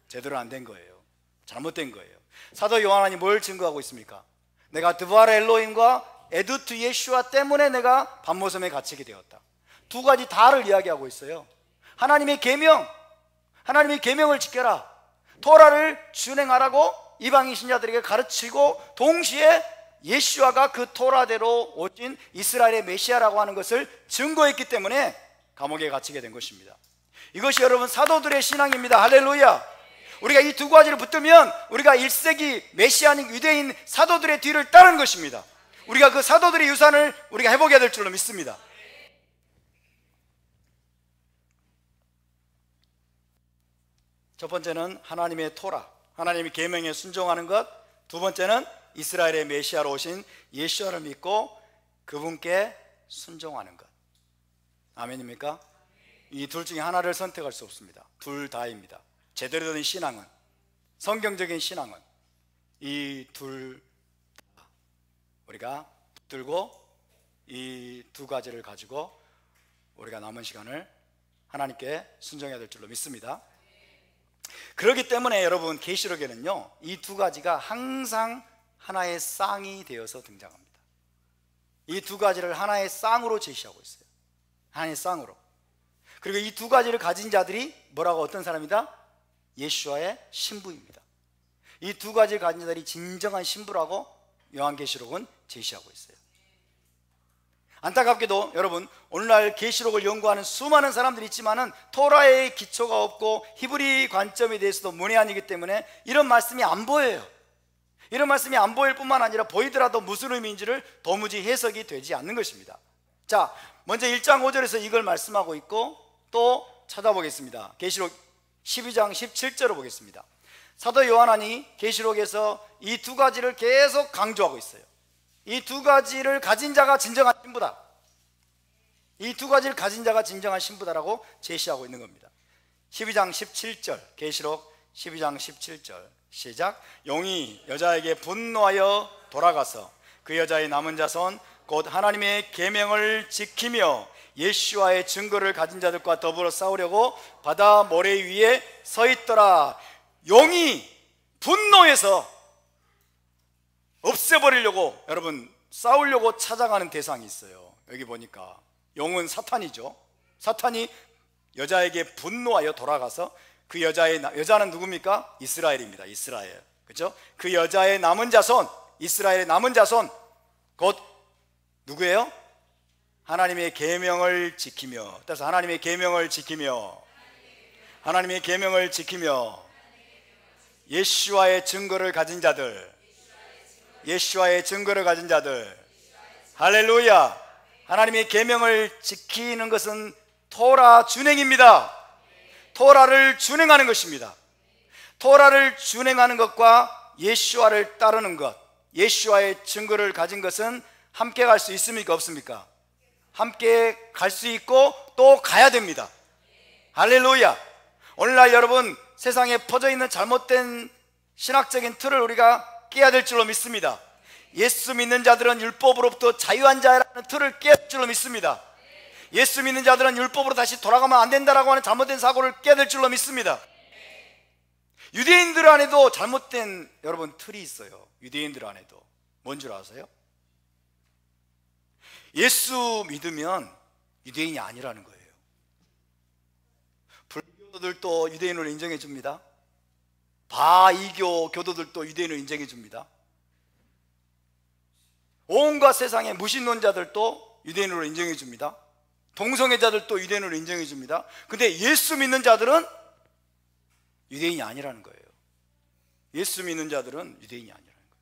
제대로 안 된 거예요. 잘못된 거예요. 사도 요한이 뭘 증거하고 있습니까? 내가 드바라 엘로힘과 에두트 예슈아 때문에 내가 반모섬에 갇히게 되었다. 두 가지 다를 이야기하고 있어요. 하나님의 계명, 하나님의 계명을 지켜라, 토라를 준행하라고 이방인 신자들에게 가르치고, 동시에 예수아가 그 토라대로 오신 이스라엘의 메시아라고 하는 것을 증거했기 때문에 감옥에 갇히게 된 것입니다. 이것이 여러분 사도들의 신앙입니다. 할렐루야. 우리가 이 두 가지를 붙들면 우리가 1세기 메시아닉 유대인 사도들의 뒤를 따르는 것입니다. 우리가 그 사도들의 유산을 우리가 회복해야 될 줄로 믿습니다. 첫 번째는 하나님의 토라, 하나님의 계명에 순종하는 것. 두 번째는 이스라엘의 메시아로 오신 예수를 믿고 그분께 순종하는 것. 아멘입니까? 이 둘 중에 하나를 선택할 수 없습니다. 둘 다입니다. 제대로 된 신앙은, 성경적인 신앙은 이 둘 우리가 붙들고 이 두 가지를 가지고 우리가 남은 시간을 하나님께 순종해야 될 줄로 믿습니다. 그렇기 때문에 여러분 계시록에는요 이 두 가지가 항상 하나의 쌍이 되어서 등장합니다. 이 두 가지를 하나의 쌍으로 제시하고 있어요. 하나의 쌍으로. 그리고 이 두 가지를 가진 자들이 뭐라고, 어떤 사람이다? 예수와의 신부입니다. 이 두 가지를 가진 자들이 진정한 신부라고 요한계시록은 제시하고 있어요. 안타깝게도 여러분 오늘날 계시록을 연구하는 수많은 사람들이 있지만은 토라의 기초가 없고 히브리 관점에 대해서도 문외한이기 때문에 이런 말씀이 안 보여요. 이런 말씀이 안 보일 뿐만 아니라 보이더라도 무슨 의미인지를 도무지 해석이 되지 않는 것입니다. 자, 먼저 1장 5절에서 이걸 말씀하고 있고 또 찾아보겠습니다. 계시록 12장 17절을 보겠습니다. 사도 요한이 계시록에서 이 두 가지를 계속 강조하고 있어요. 이 두 가지를 가진 자가 진정한 신부다. 이 두 가지를 가진 자가 진정한 신부다라고 제시하고 있는 겁니다. 12장 17절, 계시록 12장 17절 시작. 용이 여자에게 분노하여 돌아가서 그 여자의 남은 자손 곧 하나님의 계명을 지키며 예수와의 증거를 가진 자들과 더불어 싸우려고 바다 모래 위에 서 있더라. 용이 분노해서 없애버리려고, 여러분 싸우려고 찾아가는 대상이 있어요. 여기 보니까 용은 사탄이죠. 사탄이 여자에게 분노하여 돌아가서 그 여자는 누굽니까? 이스라엘입니다. 이스라엘. 그렇죠? 그 여자의 남은 자손, 이스라엘의 남은 자손 곧 누구예요? 하나님의 계명을 지키며, 따라서 하나님의 계명을 지키며, 하나님의 계명을 지키며 예수와의 증거를 가진 자들, 예수와의 증거를 가진 자들. 할렐루야. 하나님의 계명을 지키는 것은 토라 준행입니다. 토라를 준행하는 것입니다. 토라를 준행하는 것과 예수와를 따르는 것, 예수와의 증거를 가진 것은 함께 갈 수 있습니까? 없습니까? 함께 갈 수 있고 또 가야 됩니다. 할렐루야. 오늘날 여러분 세상에 퍼져 있는 잘못된 신학적인 틀을 우리가 깨야 될 줄로 믿습니다. 예수 믿는 자들은 율법으로부터 자유한 자라는 틀을 깨야 될 줄로 믿습니다. 예수 믿는 자들은 율법으로 다시 돌아가면 안 된다라고 하는 잘못된 사고를 깨야 될 줄로 믿습니다. 유대인들 안에도 잘못된 여러분 틀이 있어요. 유대인들 안에도. 뭔 줄 아세요? 예수 믿으면 유대인이 아니라는 거예요. 불교도들도 유대인으로 인정해 줍니다. 바이교 교도들도 유대인으로 인정해 줍니다. 온갖 세상의 무신론자들도 유대인으로 인정해 줍니다. 동성애자들도 유대인으로 인정해 줍니다. 근데 예수 믿는 자들은 유대인이 아니라는 거예요. 예수 믿는 자들은 유대인이 아니라는 거예요.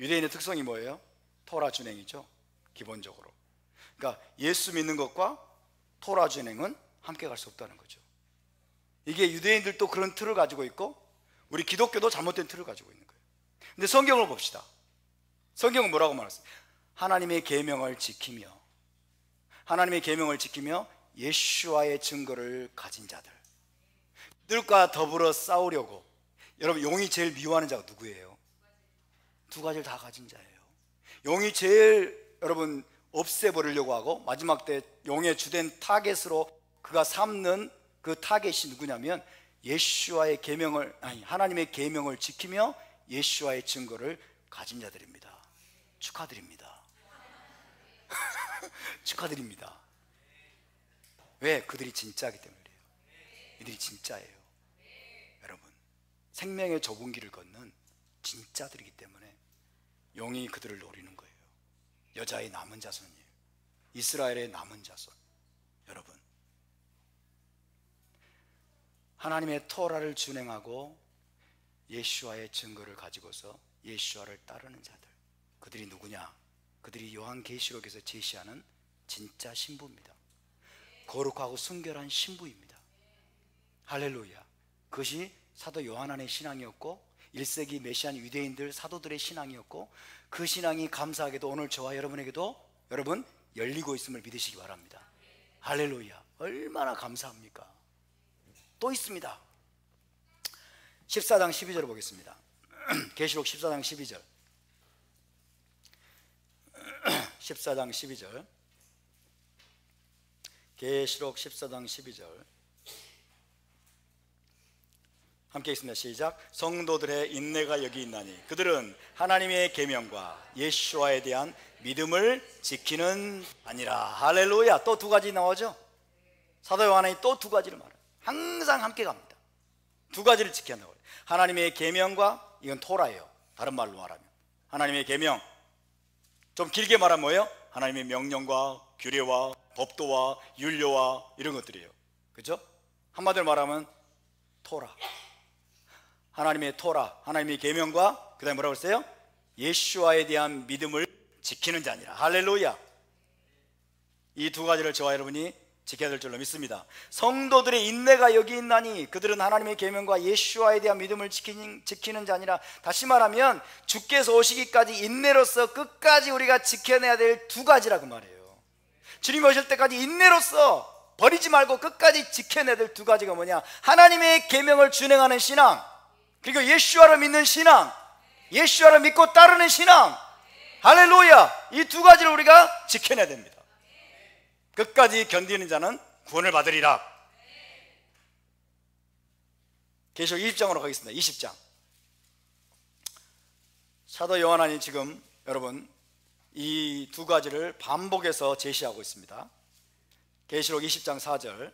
유대인의 특성이 뭐예요? 토라 준행이죠, 기본적으로. 그러니까 예수 믿는 것과 토라 준행은 함께 갈 수 없다는 거죠. 이게 유대인들도 그런 틀을 가지고 있고 우리 기독교도 잘못된 틀을 가지고 있는 거예요. 근데 성경을 봅시다. 성경은 뭐라고 말했어요? 하나님의 계명을 지키며, 하나님의 계명을 지키며 예수와의 증거를 가진 자들, 그들과 더불어 싸우려고. 여러분, 용이 제일 미워하는 자가 누구예요? 두 가지를 다 가진 자예요. 용이 제일 여러분 없애버리려고 하고 마지막 때 용의 주된 타겟으로 그가 삼는 그 타겟이 누구냐면 예수와의 계명을, 아니 하나님의 계명을 지키며 예수와의 증거를 가진 자들입니다. 축하드립니다. 축하드립니다. 왜? 그들이 진짜이기 때문에 그래요. 이들이 진짜예요. 여러분, 생명의 좁은 길을 걷는 진짜들이기 때문에 용이 그들을 노리는 거예요. 여자의 남은 자손이에요. 이스라엘의 남은 자손. 여러분, 하나님의 토라를 준행하고 예수와의 증거를 가지고서 예수와를 따르는 자들, 그들이 누구냐? 그들이 요한계시록에서 제시하는 진짜 신부입니다. 거룩하고 순결한 신부입니다. 할렐루야. 그것이 사도 요한안의 신앙이었고 1세기 메시안 유대인들 사도들의 신앙이었고, 그 신앙이 감사하게도 오늘 저와 여러분에게도 여러분 열리고 있음을 믿으시기 바랍니다. 할렐루야. 얼마나 감사합니까? 또 있습니다. 14장 12절을 보겠습니다. 계시록 14장 12절. 14장 12절. 계시록 14장 12절. 함께 있습니다. 시작. 성도들의 인내가 여기 있나니 그들은 하나님의 계명과 예수와에 대한 믿음을 지키는 아니라. 할렐루야. 또 두 가지 나오죠. 사도 요한이 또 두 가지를 말해요. 항상 함께 갑니다. 두 가지를 지켜야 한다고. 하나님의 계명과, 이건 토라예요. 다른 말로 말하면 하나님의 계명, 좀 길게 말하면 뭐예요? 하나님의 명령과 규례와 법도와 율료와 이런 것들이에요. 그죠? 한마디로 말하면 토라. 하나님의 토라, 하나님의 계명과 그 다음에 뭐라고 했어요? 예수와에 대한 믿음을 지키는 자니라. 할렐루야. 이 두 가지를 저와 여러분이 지켜야 될 줄로 믿습니다. 성도들의 인내가 여기 있나니 그들은 하나님의 계명과 예수와에 대한 믿음을 지키는 자니라. 다시 말하면 주께서 오시기까지 인내로서 끝까지 우리가 지켜내야 될 두 가지라 그 말이에요. 주님 오실 때까지 인내로서 버리지 말고 끝까지 지켜내야 될 두 가지가 뭐냐? 하나님의 계명을 준행하는 신앙, 그리고 예수와를 믿는 신앙, 예수와를 믿고 따르는 신앙. 할렐루야. 이 두 가지를 우리가 지켜내야 됩니다. 끝까지 견디는 자는 구원을 받으리라. 계시록 20장으로 가겠습니다. 20장. 사도 요한이 지금 여러분 이 두 가지를 반복해서 제시하고 있습니다. 계시록 20장 4절.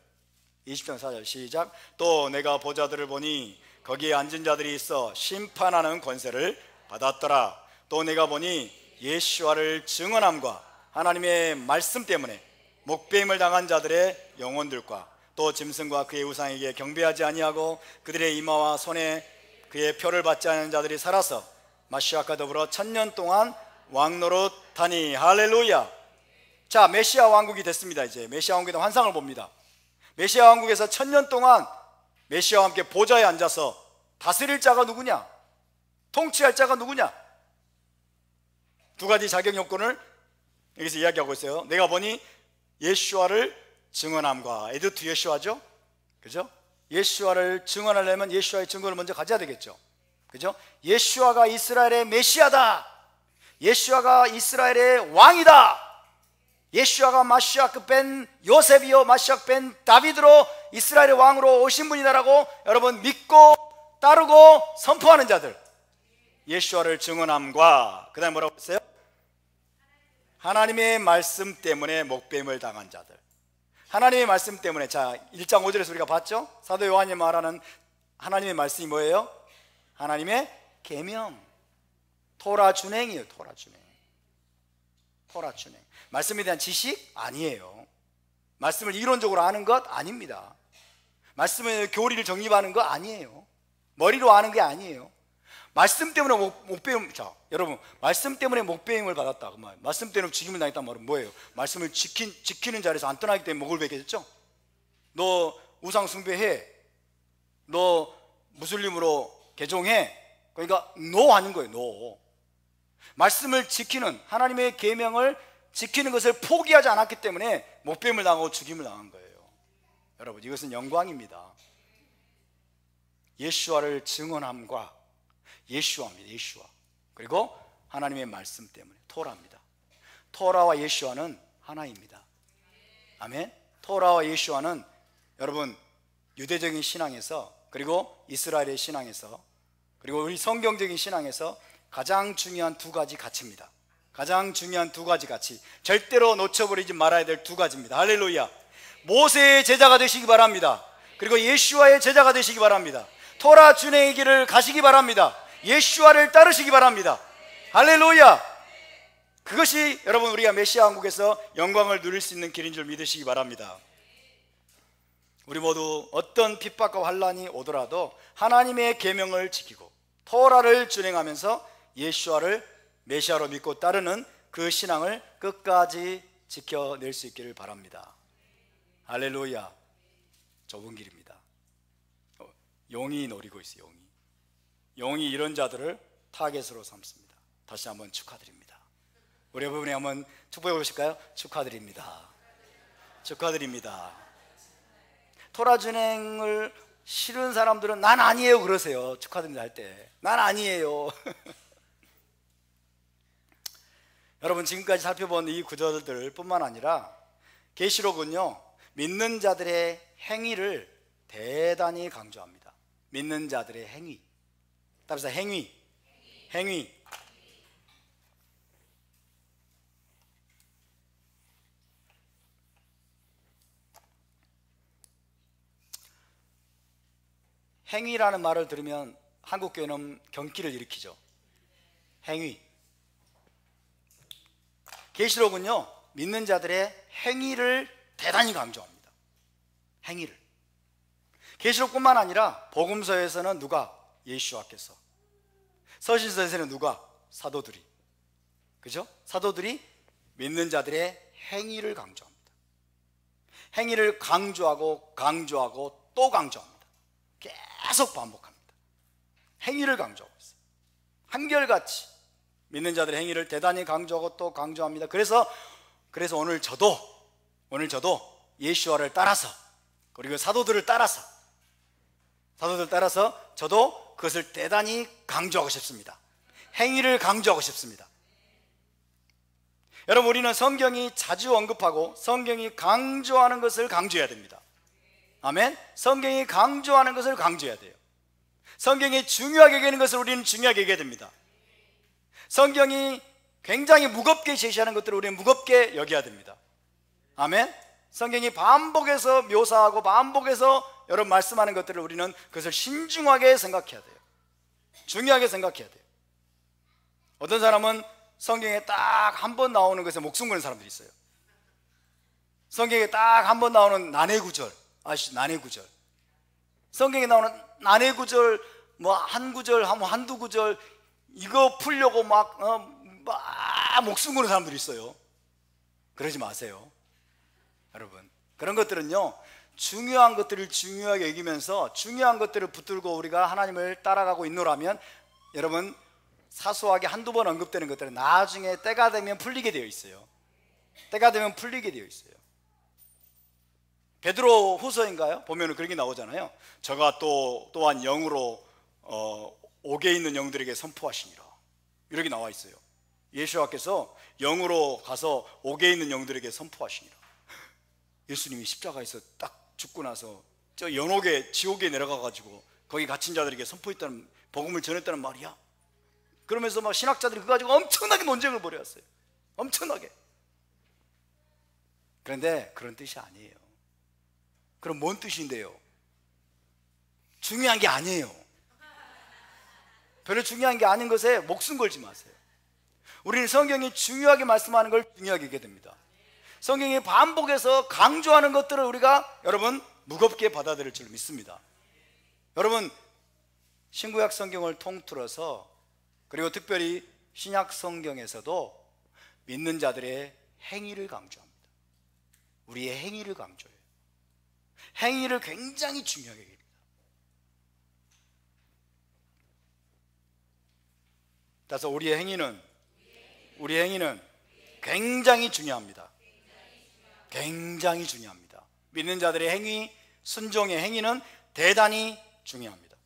20장 4절 시작. 또 내가 보좌들을 보니 거기에 앉은 자들이 있어 심판하는 권세를 받았더라. 또 내가 보니 예수와를 증언함과 하나님의 말씀 때문에 목배임을 당한 자들의 영혼들과 또 짐승과 그의 우상에게 경배하지 아니하고 그들의 이마와 손에 그의 표를 받지 않은 자들이 살아서 마시아와 더불어 1000년 동안 왕노릇하니. 할렐루야. 자, 메시아 왕국이 됐습니다. 이제 메시아 왕국의 환상을 봅니다. 메시아 왕국에서 1000년 동안 메시아와 함께 보좌에 앉아서 다스릴 자가 누구냐? 통치할 자가 누구냐? 두 가지 자격 요건을 여기서 이야기하고 있어요. 내가 보니 예수와를 증언함과, 에드투 예수와죠, 그죠? 예수와를 증언하려면 예수와의 증거를 먼저 가져야 되겠죠, 그죠? 예수와가 이스라엘의 메시아다. 예수와가 이스라엘의 왕이다. 예수와가 마시아크 벤 요셉이요 마시아크 벤 다비드로 이스라엘의 왕으로 오신 분이다라고 여러분 믿고 따르고 선포하는 자들, 예수와를 증언함과 그 다음에 뭐라고 했어요? 하나님의 말씀 때문에 목배임을 당한 자들. 하나님의 말씀 때문에, 자 1장 5절에서 우리가 봤죠? 사도 요한이 말하는 하나님의 말씀이 뭐예요? 하나님의 계명, 토라 준행이에요. 토라 준행. 토라 준행. 말씀에 대한 지식? 아니에요. 말씀을 이론적으로 아는 것? 아닙니다. 말씀의 교리를 정립하는 거 아니에요. 머리로 아는 게 아니에요. 말씀 때문에 목배임. 자 여러분, 말씀 때문에 목배임을 받았다 그 말. 말씀 때문에 죽임을 당했단 말은 뭐예요? 말씀을 지키는 자리에서 안 떠나기 때문에 목을 베겠죠? 너 우상 숭배해, 너 무슬림으로 개종해, 그러니까 노 하는 거예요. 노. 말씀을 지키는, 하나님의 계명을 지키는 것을 포기하지 않았기 때문에 목배임을 당하고 죽임을 당한 거예요. 여러분, 이것은 영광입니다. 예수와를 증언함과, 예수와입니다. 예수와. 그리고 하나님의 말씀 때문에, 토라입니다. 토라와 예수와는 하나입니다. 아멘. 토라와 예수와는 여러분 유대적인 신앙에서, 그리고 이스라엘의 신앙에서, 그리고 우리 성경적인 신앙에서 가장 중요한 두 가지 가치입니다. 가장 중요한 두 가지 가치, 절대로 놓쳐버리지 말아야 될 두 가지입니다. 할렐루야. 모세의 제자가 되시기 바랍니다. 그리고 예수와의 제자가 되시기 바랍니다. 토라 준행의 길을 가시기 바랍니다. 예수와를 따르시기 바랍니다. 할렐루야. 그것이 여러분 우리가 메시아 왕국에서 영광을 누릴 수 있는 길인 줄 믿으시기 바랍니다. 우리 모두 어떤 핍박과 환난이 오더라도 하나님의 계명을 지키고 토라를 준행하면서 예수와를 메시아로 믿고 따르는 그 신앙을 끝까지 지켜낼 수 있기를 바랍니다. 할렐루야. 좁은 길입니다. 용이 노리고 있어요. 용이 이런 자들을 타겟으로 삼습니다. 다시 한번 축하드립니다. 우리 부분에 한번 축복해 보실까요? 축하드립니다. 축하드립니다. 토라 준행을 싫은 사람들은 난 아니에요 그러세요. 축하드립니다 할 때. 난 아니에요. 여러분, 지금까지 살펴본 이 구절들 뿐만 아니라 계시록은요, 믿는 자들의 행위를 대단히 강조합니다. 믿는 자들의 행위. 따라서 행위. 행위. 행위라는 말을 들으면 한국 교회는 경기를 일으키죠. 행위. 계시록은요, 믿는 자들의 행위를 대단히 강조합니다. 행위를. 계시록뿐만 아니라 복음서에서는 누가? 예수와께서. 서신서에서는 누가? 사도들이. 그죠? 사도들이 믿는 자들의 행위를 강조합니다. 행위를 강조하고 강조하고 또 강조합니다. 계속 반복합니다. 행위를 강조하고 있어요. 한결같이 믿는 자들의 행위를 대단히 강조하고 또 강조합니다. 그래서 오늘 저도 예수와를 따라서, 그리고 사도들을 따라서 저도 그것을 대단히 강조하고 싶습니다. 행위를 강조하고 싶습니다. 여러분, 우리는 성경이 자주 언급하고 성경이 강조하는 것을 강조해야 됩니다. 아멘. 성경이 강조하는 것을 강조해야 돼요. 성경이 중요하게 여기는 것을 우리는 중요하게 여겨야 됩니다. 성경이 굉장히 무겁게 제시하는 것들을 우리는 무겁게 여겨야 됩니다. 아멘. 성경이 반복해서 묘사하고 반복해서 여러분 말씀하는 것들을 우리는 그것을 신중하게 생각해야 돼요. 중요하게 생각해야 돼요. 어떤 사람은 성경에 딱 한 번 나오는 것에 목숨 거는 사람들이 있어요. 성경에 딱 한 번 나오는 난해구절, 아시죠? 난해구절. 성경에 나오는 난해구절, 뭐 한 구절, 한두 구절, 이거 풀려고 막 목숨 거는 사람들이 있어요. 그러지 마세요. 여러분, 그런 것들은요, 중요한 것들을 중요하게 여기면서 중요한 것들을 붙들고 우리가 하나님을 따라가고 있노라면, 여러분, 사소하게 한두 번 언급되는 것들은 나중에 때가 되면 풀리게 되어 있어요. 때가 되면 풀리게 되어 있어요. 베드로 후서인가요? 보면 그런 게 나오잖아요. 저가 또한 영으로 옥에 있는 영들에게 선포하시니라, 이렇게 나와 있어요. 예수와께서 영으로 가서 옥에 있는 영들에게 선포하시니라. 예수님이 십자가에서 딱 죽고 나서 저 연옥에, 지옥에 내려가 가지고 거기 갇힌 자들에게 선포했다는, 복음을 전했다는 말이야. 그러면서 막 신학자들이 그거 가지고 엄청나게 논쟁을 벌여왔어요. 엄청나게. 그런데 그런 뜻이 아니에요. 그럼 뭔 뜻인데요? 중요한 게 아니에요. 별로 중요한 게 아닌 것에 목숨 걸지 마세요. 우리는 성경이 중요하게 말씀하는 걸 중요하게 여겨야 됩니다. 성경이 반복해서 강조하는 것들을 우리가 여러분 무겁게 받아들일 줄 믿습니다. 여러분, 신구약 성경을 통틀어서, 그리고 특별히 신약 성경에서도 믿는 자들의 행위를 강조합니다. 우리의 행위를 강조해요. 행위를 굉장히 중요하게 여깁니다. 따라서 우리의 행위는 굉장히 중요합니다. 굉장히 중요합니다. 믿는 자들의 행위, 순종의 행위는 대단히 중요합니다.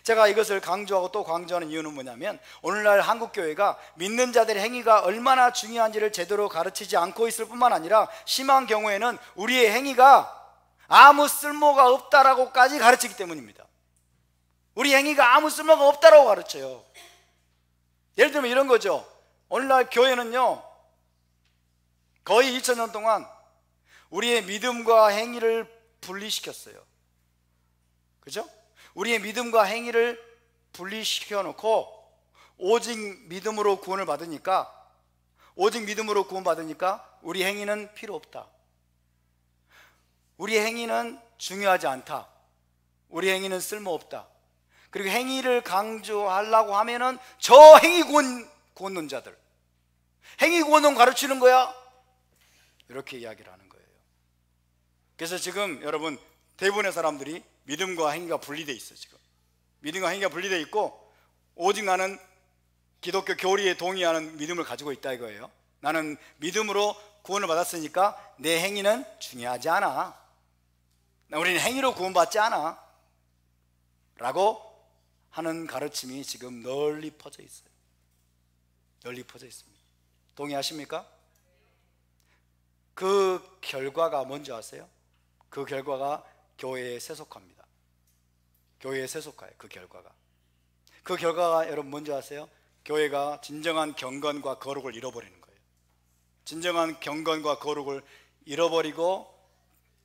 제가 이것을 강조하고 또 강조하는 이유는 뭐냐면, 오늘날 한국교회가 믿는 자들의 행위가 얼마나 중요한지를 제대로 가르치지 않고 있을 뿐만 아니라, 심한 경우에는 우리의 행위가 아무 쓸모가 없다라고까지 가르치기 때문입니다. 우리 행위가 아무 쓸모가 없다라고 가르쳐요. 예를 들면 이런 거죠. 오늘날 교회는요, 거의 2000년 동안 우리의 믿음과 행위를 분리시켰어요. 그죠? 우리의 믿음과 행위를 분리시켜 놓고 오직 믿음으로 구원을 받으니까, 오직 믿음으로 구원받으니까 우리 행위는 필요 없다. 우리 행위는 중요하지 않다. 우리 행위는 쓸모없다. 그리고 행위를 강조하려고 하면은 저 행위 구원론자들, 행위 구원론 가르치는 거야, 이렇게 이야기를 하는 거예요. 그래서 지금 여러분, 대부분의 사람들이 믿음과 행위가 분리되어 있어요. 지금 믿음과 행위가 분리되어 있고, 오직 나는 기독교 교리에 동의하는 믿음을 가지고 있다 이거예요. 나는 믿음으로 구원을 받았으니까 내 행위는 중요하지 않아, 우리는 행위로 구원받지 않아 라고 하는 가르침이 지금 널리 퍼져 있어요. 널리 퍼져 있습니다. 동의하십니까? 그 결과가 뭔지 아세요? 그 결과가 교회에 세속화입니다. 교회에 세속화예요. 그 결과가 여러분 뭔지 아세요? 교회가 진정한 경건과 거룩을 잃어버리는 거예요. 진정한 경건과 거룩을 잃어버리고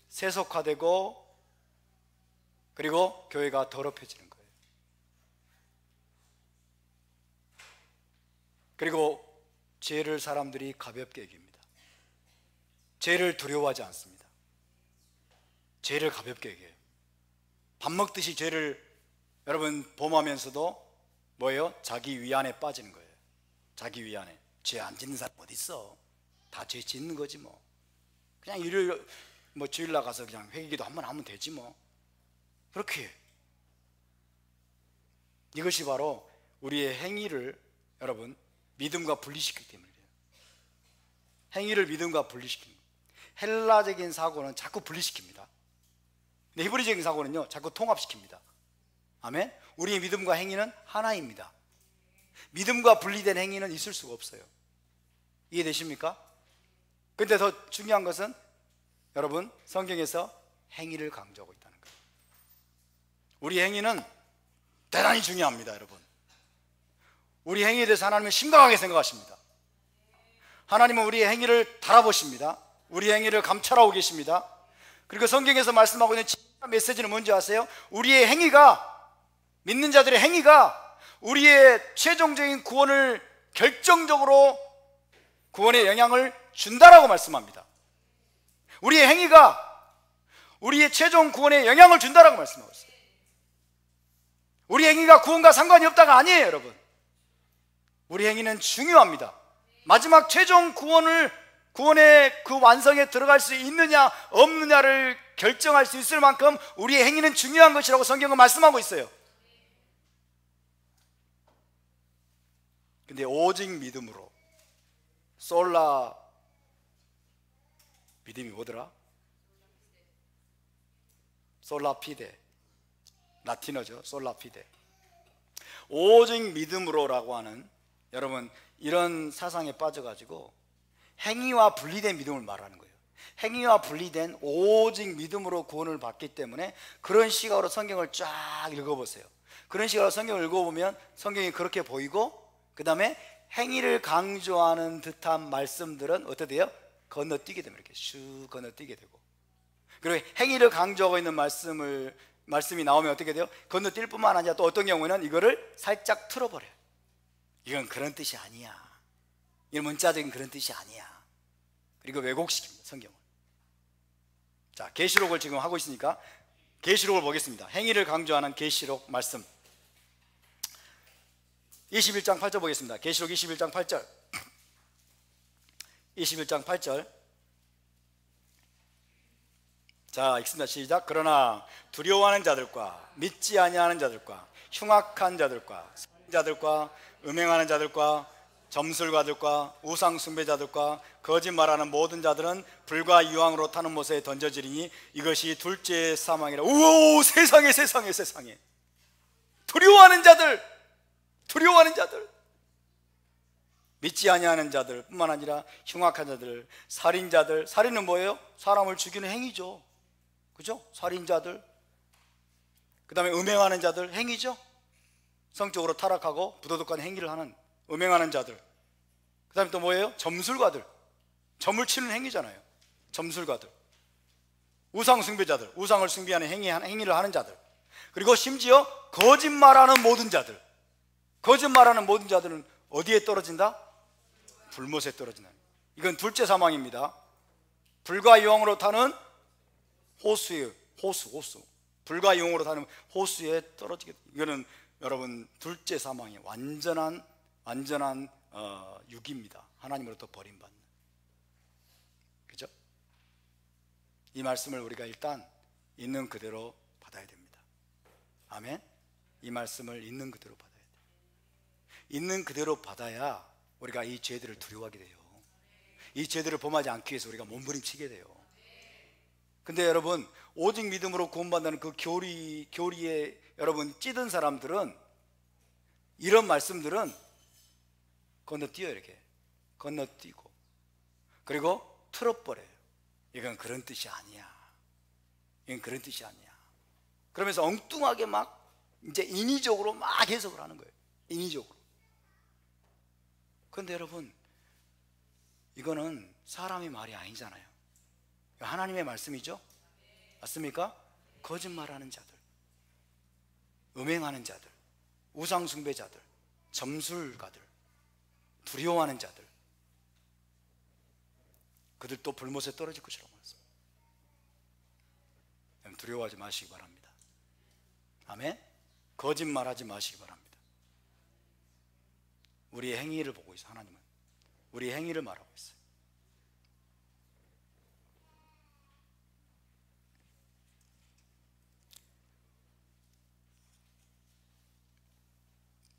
세속화되고, 그리고 교회가 더럽혀지는 거예요. 그리고 죄를 사람들이 가볍게 여깁니다. 죄를 두려워하지 않습니다. 죄를 가볍게 여겨요. 밥 먹듯이 죄를 여러분 범하면서도 뭐예요? 자기 위안에 빠지는 거예요. 자기 위안에. 죄 안 짓는 사람 어디 있어? 다 죄 짓는 거지 뭐. 그냥 일요일 주일 나가서 그냥 회개기도 한번 하면 되지 뭐. 그렇게. 이것이 바로 우리의 행위를 여러분 믿음과 분리시키기 때문이에요. 행위를 믿음과 분리시킵니다. 헬라적인 사고는 자꾸 분리시킵니다. 근데 히브리적인 사고는요, 자꾸 통합시킵니다. 아멘? 우리의 믿음과 행위는 하나입니다. 믿음과 분리된 행위는 있을 수가 없어요. 이해되십니까? 근데 더 중요한 것은 여러분, 성경에서 행위를 강조하고 있다는 거예요. 우리 행위는 대단히 중요합니다. 여러분, 우리 행위에 대해서 하나님은 심각하게 생각하십니다. 하나님은 우리의 행위를 달아보십니다. 우리 행위를 감찰하고 계십니다. 그리고 성경에서 말씀하고 있는 진짜 메시지는 뭔지 아세요? 우리의 행위가, 믿는 자들의 행위가 우리의 최종적인 구원을 결정적으로 구원에 영향을 준다라고 말씀합니다. 우리의 행위가 우리의 최종 구원에 영향을 준다라고 말씀하고 있어요. 우리 행위가 구원과 상관이 없다가 아니에요, 여러분. 우리 행위는 중요합니다. 마지막 최종 구원의 그 완성에 들어갈 수 있느냐 없느냐를 결정할 수 있을 만큼 우리의 행위는 중요한 것이라고 성경은 말씀하고 있어요. 근데 오직 믿음으로, 솔라, 믿음이 뭐더라? 솔라피데, 라틴어죠. 솔라피데. 오직 믿음으로라고 하는, 여러분, 이런 사상에 빠져가지고 행위와 분리된 믿음을 말하는 거예요. 행위와 분리된 오직 믿음으로 구원을 받기 때문에 그런 시각으로 성경을 쫙 읽어보세요. 그런 시각으로 성경을 읽어보면 성경이 그렇게 보이고, 그 다음에 행위를 강조하는 듯한 말씀들은 어떻게 돼요? 건너뛰게 됩니다. 이렇게 슉 건너뛰게 되고, 그리고 행위를 강조하고 있는 말씀이 나오면 어떻게 돼요? 건너뛸 뿐만 아니라 또 어떤 경우에는 이거를 살짝 틀어버려요. 이건 그런 뜻이 아니야, 이건 문자적인 그런 뜻이 아니야. 그리고 왜곡시킵니다, 성경을. 자, 계시록을 지금 하고 있으니까 계시록을 보겠습니다. 행위를 강조하는 계시록 말씀 21장 8절 보겠습니다. 계시록 21장 8절 21장 8절. 자, 읽습니다. 시작. 그러나 두려워하는 자들과 믿지 아니하는 자들과 흉악한 자들과 살인자들과 음행하는 자들과 점술가들과 우상 숭배자들과 거짓말하는 모든 자들은 불과 유황으로 타는 못에 던져지리니 이것이 둘째 사망이라. 우와, 세상에 세상에 세상에. 두려워하는 자들, 믿지 아니하는 자들 뿐만 아니라 흉악한 자들, 살인자들. 살인은 뭐예요? 사람을 죽이는 행위죠, 그죠? 살인자들. 그 다음에 음행하는 자들, 행위죠. 성적으로 타락하고 부도덕한 행위를 하는 음행하는 자들. 그 다음에 또 뭐예요? 점술가들, 점을 치는 행위잖아요. 점술가들. 우상 숭배자들, 우상을 숭배하는 행위를 하는 자들. 그리고 심지어 거짓말하는 모든 자들. 거짓말하는 모든 자들은 어디에 떨어진다? 불못에 떨어진다. 이건 둘째 사망입니다. 불과 유황으로 타는 호수예요. 호수. 불과 유황으로 타는 호수에 떨어지게. 이거는 여러분 둘째 사망이 완전한 육입니다. 하나님으로부터 버림받는. 그죠? 이 말씀을 우리가 일단 있는 그대로 받아야 됩니다. 아멘. 이 말씀을 있는 그대로 받아야 돼요. 있는 그대로 받아야 우리가 이 죄들을 두려워하게 돼요. 이 죄들을 범하지 않기 위해서 우리가 몸부림치게 돼요. 근데 여러분, 오직 믿음으로 구원받는 그 교리에 여러분 찌든 사람들은 이런 말씀들은 건너뛰어요. 이렇게 건너뛰고, 그리고 틀어버려요. 이건 그런 뜻이 아니야, 이건 그런 뜻이 아니야. 그러면서 엉뚱하게 막 이제 인위적으로 막 해석을 하는 거예요. 인위적으로. 그런데 여러분, 이거는 사람의 말이 아니잖아요. 하나님의 말씀이죠. 맞습니까? 거짓말하는 자들, 음행하는 자들, 우상 숭배자들, 점술가들, 두려워하는 자들, 그들 또 불못에 떨어질 것이라고 말했습니다. 두려워하지 마시기 바랍니다. 아멘. 거짓말하지 마시기 바랍니다. 우리의 행위를 보고 있어요. 하나님은 우리의 행위를 말하고 있어요.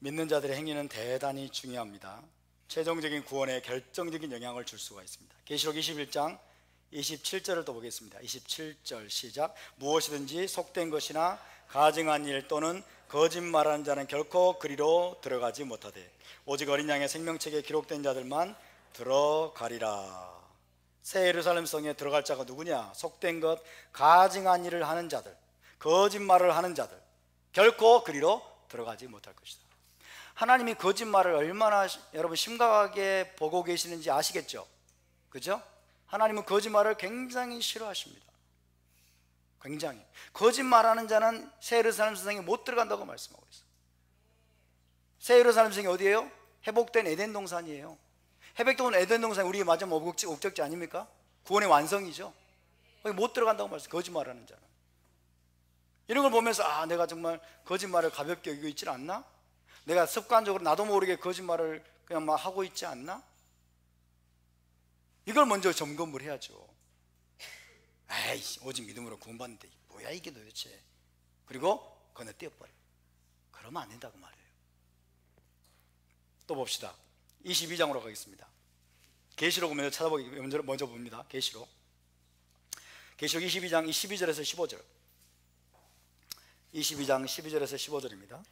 믿는 자들의 행위는 대단히 중요합니다. 최종적인 구원에 결정적인 영향을 줄 수가 있습니다. 계시록 21장 27절을 또 보겠습니다. 27절 시작. 무엇이든지 속된 것이나 가증한 일 또는 거짓말하는 자는 결코 그리로 들어가지 못하되 오직 어린 양의 생명책에 기록된 자들만 들어가리라. 새 예루살렘 성에 들어갈 자가 누구냐? 속된 것, 가증한 일을 하는 자들, 거짓말을 하는 자들, 결코 그리로 들어가지 못할 것이다. 하나님이 거짓말을 얼마나 여러분 심각하게 보고 계시는지 아시겠죠? 그죠? 하나님은 거짓말을 굉장히 싫어하십니다. 굉장히. 거짓말하는 자는 새 예루살렘 성에 못 들어간다고 말씀하고 있어요. 새 예루살렘 성이 어디예요? 회복된 에덴 동산이에요. 회복된 에덴 동산이 우리의 마지막 목적지 아닙니까? 구원의 완성이죠. 거기 못 들어간다고 말씀해요. 거짓말하는 자는. 이런 걸 보면서 아, 내가 정말 거짓말을 가볍게 여기고 있지 않나? 내가 습관적으로 나도 모르게 거짓말을 그냥 막 하고 있지 않나? 이걸 먼저 점검을 해야죠. 에이, 오직 믿음으로 구원받는데 뭐야 이게 도대체. 그리고 건너뛰어버려. 그러면 안 된다고 말이에요. 또 봅시다. 22장으로 가겠습니다. 계시록을 먼저 봅니다. 계시록 22장 12절에서 15절. 22장 12절에서 15절입니다.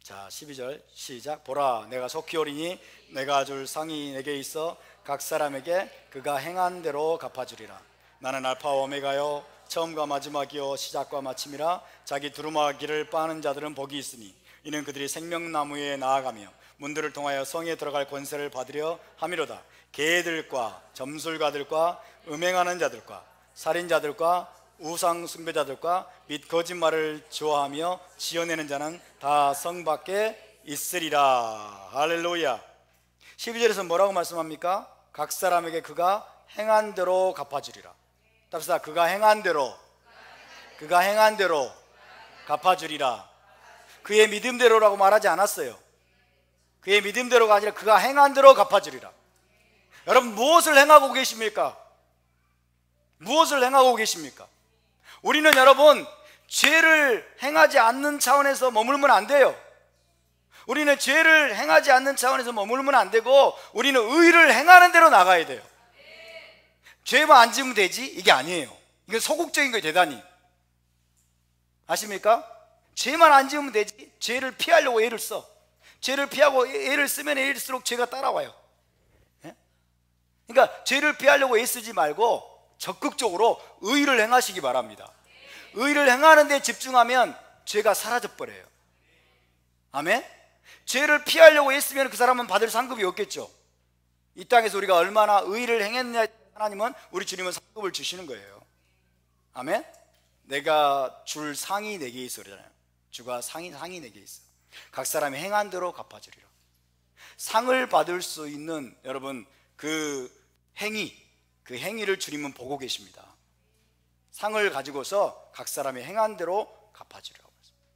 자, 12절 시작. 보라, 내가 속히 오리니 내가 줄 상이 내게 있어 각 사람에게 그가 행한 대로 갚아주리라. 나는 알파와 오메가요 처음과 마지막이요 시작과 마침이라. 자기 두루마기를 빠는 자들은 복이 있으니 이는 그들이 생명나무에 나아가며 문들을 통하여 성에 들어갈 권세를 받으려 함이로다. 개들과 점술가들과 음행하는 자들과 살인자들과 우상 숭배자들과 및 거짓말을 좋아하며 지어내는 자는 다 성 밖에 있으리라. 할렐루야. 12절에서 뭐라고 말씀합니까? 각 사람에게 그가 행한 대로 갚아주리라. 답시다. 그가 행한 대로 갚아주리라. 그의 믿음대로라고 말하지 않았어요. 그의 믿음대로가 아니라 그가 행한 대로 갚아주리라. 여러분, 무엇을 행하고 계십니까? 무엇을 행하고 계십니까? 우리는 여러분, 죄를 행하지 않는 차원에서 머물면 안 돼요. 우리는 죄를 행하지 않는 차원에서 머물면 안 되고, 우리는 의를 행하는 대로 나가야 돼요. 죄만 안 지으면 되지? 이게 아니에요. 이건 소극적인 거예요. 대단히 아십니까? 죄만 안 지으면 되지. 죄를 피하려고 애를 써. 죄를 피하고 애를 쓰면 애일수록 죄가 따라와요. 그러니까 죄를 피하려고 애쓰지 말고 적극적으로 의를 행하시기 바랍니다. 의를 행하는 데 집중하면 죄가 사라져버려요. 아멘? 죄를 피하려고 애쓰면 그 사람은 받을 상급이 없겠죠. 이 땅에서 우리가 얼마나 의를 행했느냐, 하나님은, 우리 주님은 상급을 주시는 거예요. 아멘? 내가 줄 상이 내게 있어 그러잖아요. 주가 상이 내게 있어. 각 사람이 행한 대로 갚아주리라. 상을 받을 수 있는 여러분 그 행위를 주님은 보고 계십니다. 상을 가지고서 각 사람이 행한 대로 갚아주리라고 했습니다.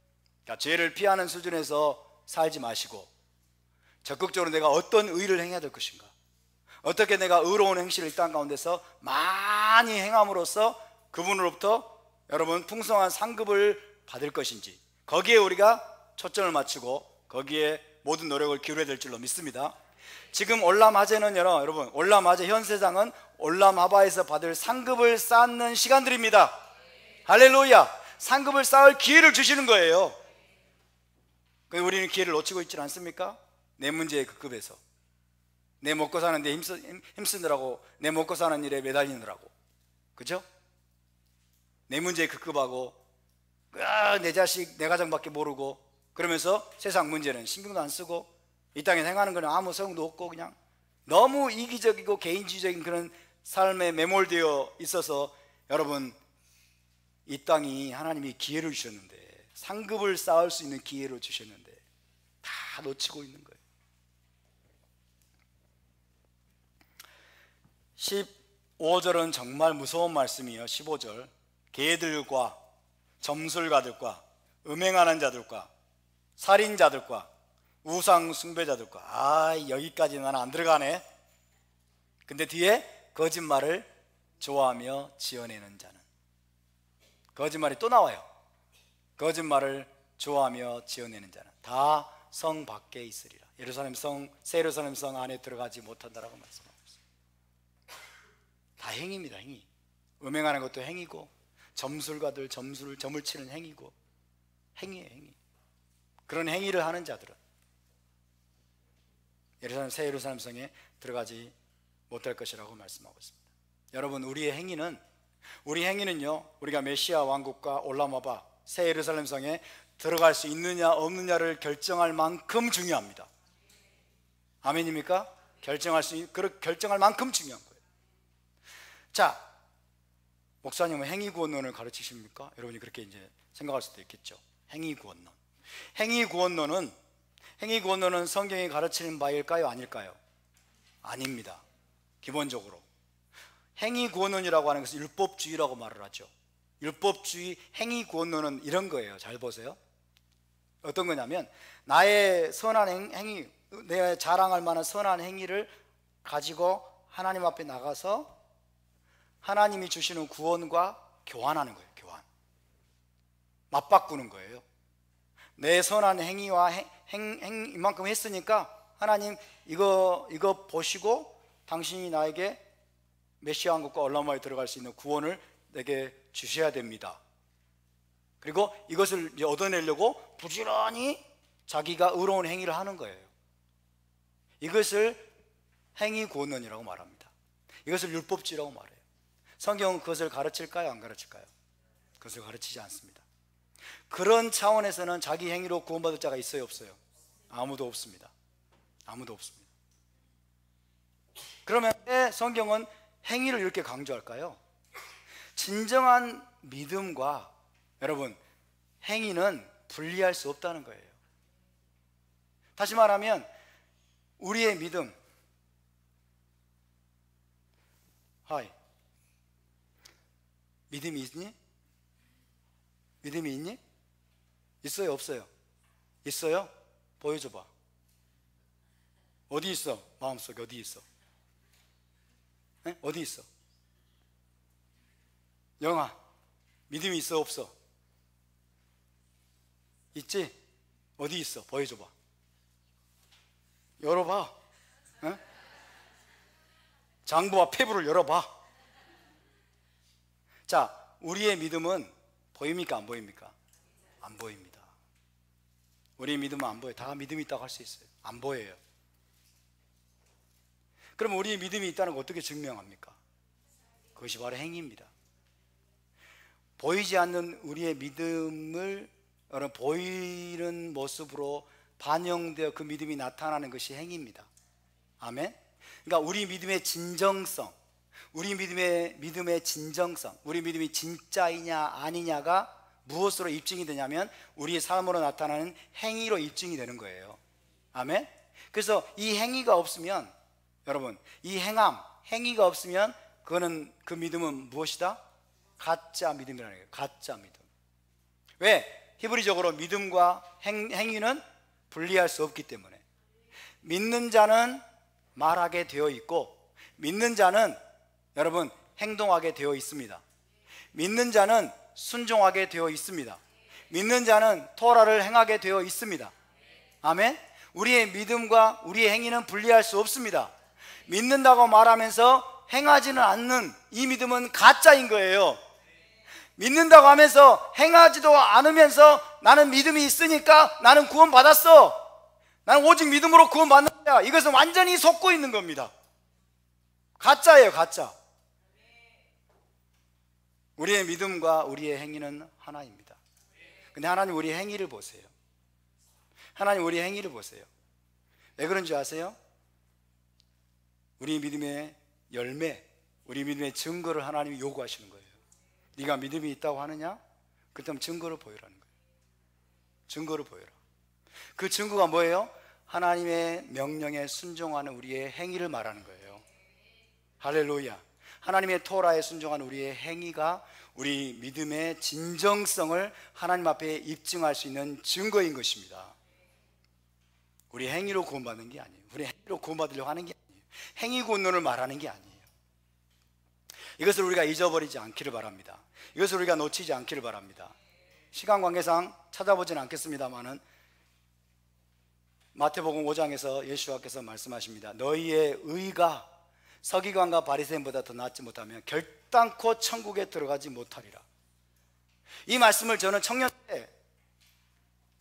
그러니까 죄를 피하는 수준에서 살지 마시고 적극적으로 내가 어떤 의를 행해야 될 것인가, 어떻게 내가 의로운 행실을 이 땅 가운데서 많이 행함으로써 그분으로부터 여러분 풍성한 상급을 받을 것인지, 거기에 우리가 초점을 맞추고 거기에 모든 노력을 기울여야 될 줄로 믿습니다. 지금 올람하제는 여러분, 올람하제 현 세상은 올람하바에서 받을 상급을 쌓는 시간들입니다. 할렐루야. 상급을 쌓을 기회를 주시는 거예요. 우리는 기회를 놓치고 있지 않습니까? 내 문제의 급급해서 내 먹고 사는데 힘쓰느라고, 내 먹고 사는 일에 매달리느라고, 그죠? 내 문제에 급급하고 내 자식, 내 가정밖에 모르고 그러면서 세상 문제는 신경도 안 쓰고 이 땅에 행하는 거는 아무 소용도 없고 그냥 너무 이기적이고 개인주의적인 그런 삶에 매몰되어 있어서 여러분, 이 땅이 하나님이 기회를 주셨는데, 상급을 쌓을 수 있는 기회를 주셨는데 다 놓치고 있는 거예요. 15절은 정말 무서운 말씀이에요. 15절. 개들과 점술가들과 음행하는 자들과 살인자들과 우상 숭배자들과, 여기까지 나는 안 들어가네. 근데 뒤에 거짓말을 좋아하며 지어내는 자는, 거짓말이 또 나와요. 거짓말을 좋아하며 지어내는 자는 다 성 밖에 있으리라. 새 예루살렘 성 안에 들어가지 못한다라고 말씀하고 있어요. 다 행위입니다. 행위. 음행하는 것도 행위고, 점술가들 점을 치는 행위고, 행위예요. 행위. 그런 행위를 하는 자들은 새 예루살렘 성에 들어가지 못할 것이라고 말씀하고 있습니다. 여러분, 우리 행위는요, 우리가 메시아 왕국과 올라마바 새 예루살렘 성에 들어갈 수 있느냐 없느냐를 결정할 만큼 중요합니다. 아멘입니까? 결정할 만큼 중요한 거예요. 자, 목사님은 행위구원론을 가르치십니까? 여러분이 그렇게 이제 생각할 수도 있겠죠. 행위구원론은 성경이 가르치는 바일까요? 아닐까요? 아닙니다. 기본적으로 행위구원론이라고 하는 것은 율법주의라고 말을 하죠. 율법주의 행위구원론은 이런 거예요. 잘 보세요. 어떤 거냐면, 나의 선한 행위, 내가 자랑할 만한 선한 행위를 가지고 하나님 앞에 나가서 하나님이 주시는 구원과 교환하는 거예요. 맞바꾸는 거예요. 내 선한 행위와 이만큼 했으니까 하나님 이거 보시고 당신이 나에게 메시아 왕국과 올라마에 들어갈 수 있는 구원을 내게 주셔야 됩니다. 그리고 이것을 이제 얻어내려고 부지런히 자기가 의로운 행위를 하는 거예요. 이것을 행위고는이라고 말합니다. 이것을 율법주의라고 말해요. 성경은 그것을 가르칠까요? 안 가르칠까요? 그것을 가르치지 않습니다. 그런 차원에서는 자기 행위로 구원받을 자가 있어요, 없어요? 아무도 없습니다. 아무도 없습니다. 그러면 왜 성경은 행위를 이렇게 강조할까요? 진정한 믿음과 여러분 행위는 분리할 수 없다는 거예요. 다시 말하면 우리의 믿음, 하이, 믿음이 있니? 믿음이 있니? 있어요, 없어요? 있어요? 보여줘봐. 어디 있어? 마음속에 어디 있어? 네? 어디 있어? 영아, 믿음이 있어, 없어? 있지? 어디 있어? 보여줘봐. 열어봐. 네? 장부와 폐부를 열어봐. 자, 우리의 믿음은 보입니까? 안 보입니까? 안 보입니다. 우리의 믿음은 안 보여요. 다 믿음이 있다고 할 수 있어요. 안 보여요. 그럼 우리의 믿음이 있다는 걸 어떻게 증명합니까? 그것이 바로 행위입니다. 보이지 않는 우리의 믿음을 여러분 보이는 모습으로 반영되어 그 믿음이 나타나는 것이 행위입니다. 아멘. 그러니까 우리 믿음의 진정성, 우리 믿음의 진정성, 우리 믿음이 진짜이냐 아니냐가 무엇으로 입증이 되냐면 우리의 삶으로 나타나는 행위로 입증이 되는 거예요. 아멘. 그래서 이 행위가 없으면 여러분, 이 행위가 없으면 그거는 그 믿음은 무엇이다? 가짜 믿음이라는 거예요. 가짜 믿음. 왜? 히브리적으로 믿음과 행위는 분리할 수 없기 때문에. 믿는 자는 말하게 되어 있고 믿는 자는 여러분 행동하게 되어 있습니다. 믿는 자는 순종하게 되어 있습니다. 믿는 자는 토라를 행하게 되어 있습니다. 아멘. 우리의 믿음과 우리의 행위는 분리할 수 없습니다. 믿는다고 말하면서 행하지는 않는 이 믿음은 가짜인 거예요. 믿는다고 하면서 행하지도 않으면서 나는 믿음이 있으니까 나는 구원받았어, 나는 오직 믿음으로 구원받는다, 이것은 완전히 속고 있는 겁니다. 가짜예요, 가짜. 우리의 믿음과 우리의 행위는 하나입니다. 근데 하나님 우리의 행위를 보세요. 하나님 우리의 행위를 보세요. 왜 그런지 아세요? 우리 믿음의 열매, 우리 믿음의 증거를 하나님이 요구하시는 거예요. 네가 믿음이 있다고 하느냐? 그렇다면 증거를 보여라는 거예요. 증거를 보여라. 그 증거가 뭐예요? 하나님의 명령에 순종하는 우리의 행위를 말하는 거예요. 할렐루야. 하나님의 토라에 순종하는 우리의 행위가 우리 믿음의 진정성을 하나님 앞에 입증할 수 있는 증거인 것입니다. 우리 행위로 구원받는 게 아니에요. 우리 행위로 구원받으려고 하는 게 아니에요. 행위군론을 말하는 게 아니에요. 이것을 우리가 잊어버리지 않기를 바랍니다. 이것을 우리가 놓치지 않기를 바랍니다. 시간 관계상 찾아보지는 않겠습니다만은 마태복음 5장에서 예수께서 말씀하십니다. 너희의 의가 서기관과 바리새인보다 더 낫지 못하면 결단코 천국에 들어가지 못하리라. 이 말씀을 저는 청년 때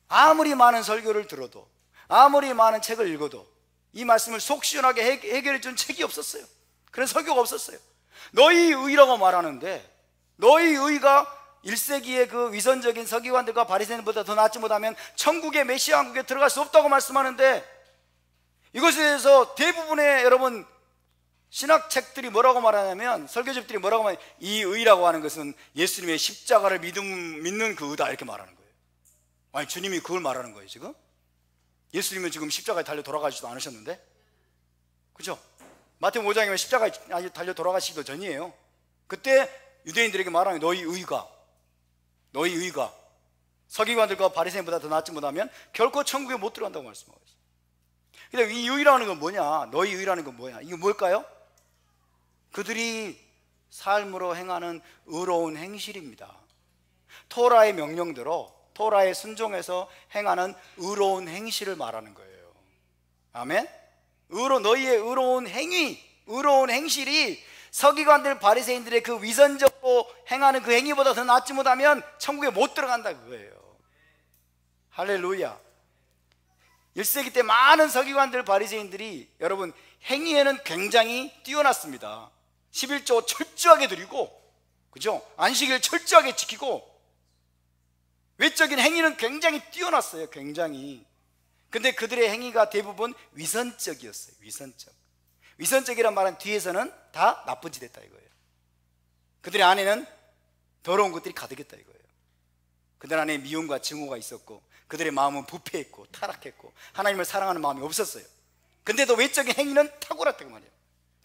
아무리 많은 설교를 들어도 아무리 많은 책을 읽어도 이 말씀을 속 시원하게 해결해 준 책이 없었어요. 그런 설교가 없었어요. 너희 의라고 말하는데 너희 의가 1세기의 그 위선적인 서기관들과 바리새인보다 더 낫지 못하면 천국의 메시아 왕국에 들어갈 수 없다고 말씀하는데, 이것에 대해서 대부분의 여러분 신학책들이 뭐라고 말하냐면, 설교집들이 뭐라고 말하냐면 이 의라고 하는 것은 예수님의 십자가를 믿는 그 의다 이렇게 말하는 거예요. 아니 주님이 그걸 말하는 거예요. 지금 예수님은 지금 십자가에 달려 돌아가시지도 않으셨는데, 그죠? 마태복음 5장이면 십자가에 달려 돌아가시기도 전이에요. 그때 유대인들에게 말하는 너희 의가 서기관들과 바리새인보다 더 낫지 못하면 결코 천국에 못 들어간다고 말씀하고 있어요. 근데 이 의라는 건 뭐냐? 너희 의라는 건 뭐냐? 이게 뭘까요? 그들이 삶으로 행하는 의로운 행실입니다. 토라의 명령대로 토라에 순종해서 행하는 의로운 행실을 말하는 거예요. 아멘? 너희의 의로운 행위, 의로운 행실이 서기관들 바리새인들의 그 위선적으로 행하는 그 행위보다 더 낫지 못하면 천국에 못 들어간다 그거예요. 할렐루야. 1세기 때 많은 서기관들 바리새인들이 여러분 행위에는 굉장히 뛰어났습니다. 11조 철저하게 드리고, 그죠? 안식일 철저하게 지키고, 외적인 행위는 굉장히 뛰어났어요. 굉장히. 근데 그들의 행위가 대부분 위선적이었어요. 위선적이란 말은 뒤에서는 다 나쁜 짓 했다 이거예요. 그들의 안에는 더러운 것들이 가득했다 이거예요. 그들 안에 미움과 증오가 있었고, 그들의 마음은 부패했고 타락했고 하나님을 사랑하는 마음이 없었어요. 근데도 외적인 행위는 탁월했다고 말이에요.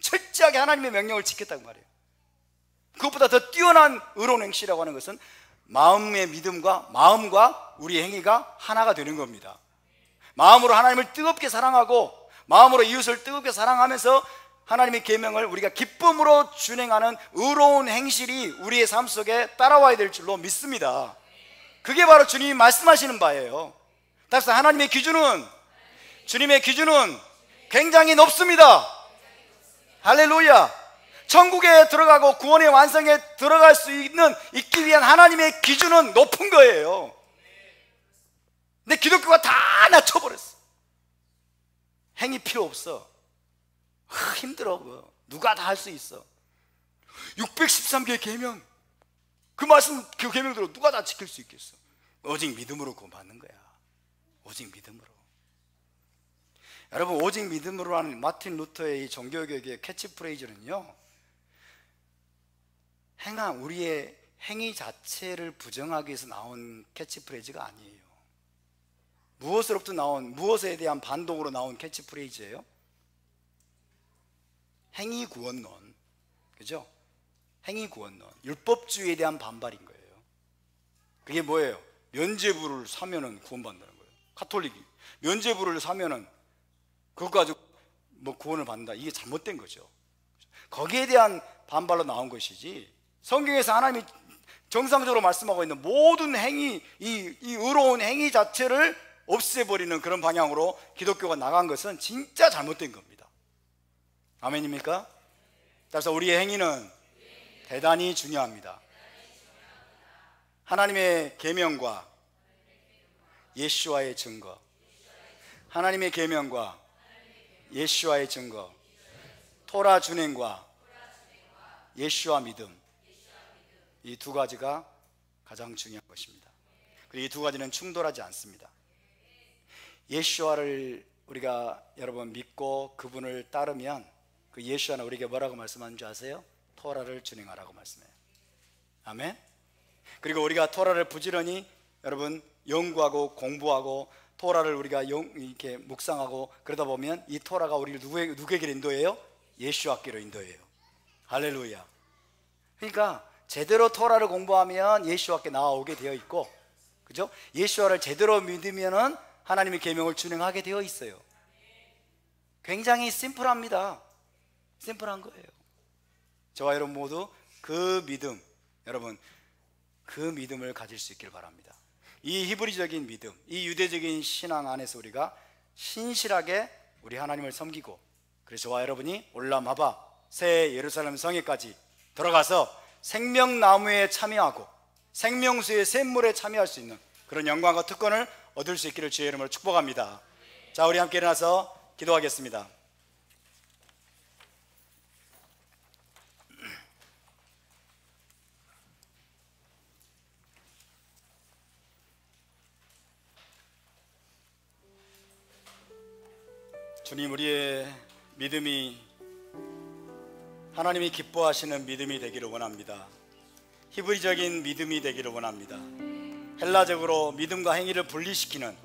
철저하게 하나님의 명령을 지켰다고 말이에요. 그것보다 더 뛰어난 의로운 행실이라고 하는 것은 마음의 믿음과 마음과 우리의 행위가 하나가 되는 겁니다. 마음으로 하나님을 뜨겁게 사랑하고 마음으로 이웃을 뜨겁게 사랑하면서 하나님의 계명을 우리가 기쁨으로 준행하는 의로운 행실이 우리의 삶 속에 따라와야 될 줄로 믿습니다. 그게 바로 주님이 말씀하시는 바예요. 따라서 하나님의 기준은, 주님의 기준은 굉장히 높습니다. 할렐루야. 천국에 들어가고 구원의 완성에 들어갈 수 있기 위한 하나님의 기준은 높은 거예요. 근데 기독교가 다 낮춰버렸어. 행위 필요 없어. 힘들어. 누가 다 할 수 있어. 613개의 계명, 그 말씀, 그 계명대로 누가 다 지킬 수 있겠어. 오직 믿음으로 구원받는 거야. 오직 믿음으로. 여러분, 오직 믿음으로 하는 마틴 루터의 이 종교개혁의 캐치프레이즈는요, 우리의 행위 자체를 부정하기 위해서 나온 캐치프레이즈가 아니에요. 무엇으로부터 나온, 무엇에 대한 반동으로 나온 캐치프레이즈예요? 행위구원론, 그죠? 행위구원론, 율법주의에 대한 반발인 거예요. 그게 뭐예요? 면죄부를 사면은 구원받는다는 거예요. 카톨릭이 면죄부를 사면은 그것 가지고 뭐 구원을 받는다, 이게 잘못된 거죠. 거기에 대한 반발로 나온 것이지, 성경에서 하나님이 정상적으로 말씀하고 있는 모든 행위, 이 의로운 행위 자체를 없애버리는 그런 방향으로 기독교가 나간 것은 진짜 잘못된 겁니다. 아멘입니까? 따라서 우리의 행위는 대단히 중요합니다. 하나님의 계명과 예수와의 증거, 하나님의 계명과 예수와의 증거, 토라 준행과 예수와 믿음, 이 두 가지가 가장 중요한 것입니다. 그리고 이 두 가지는 충돌하지 않습니다. 예수와를 우리가 여러분 믿고 그분을 따르면 그 예수와는 우리에게 뭐라고 말씀하는 줄 아세요? 토라를 준행하라고 말씀해요. 아멘. 그리고 우리가 토라를 부지런히 여러분 연구하고 공부하고 토라를 우리가 이렇게 묵상하고 그러다 보면 이 토라가 우리를 누구에게 인도해요? 예수와께로 인도해요. 할렐루야. 그러니까 제대로 토라를 공부하면 예수와께 나아오게 되어 있고, 그죠? 예수와를 제대로 믿으면은 하나님의 계명을 준행하게 되어 있어요. 굉장히 심플합니다. 심플한 거예요. 저와 여러분 모두 그 믿음, 여러분 그 믿음을 가질 수 있길 바랍니다. 이 히브리적인 믿음, 이 유대적인 신앙 안에서 우리가 신실하게 우리 하나님을 섬기고, 그래서 저와 여러분이 올라마바 새 예루살렘 성에까지 들어가서 생명나무에 참여하고 생명수의 샘물에 참여할 수 있는 그런 영광과 특권을 얻을 수 있기를 주의 이름으로 축복합니다. 자, 우리 함께 일어나서 기도하겠습니다. 주님, 우리의 믿음이 하나님이 기뻐하시는 믿음이 되기를 원합니다. 히브리적인 믿음이 되기를 원합니다. 헬라적으로 믿음과 행위를 분리시키는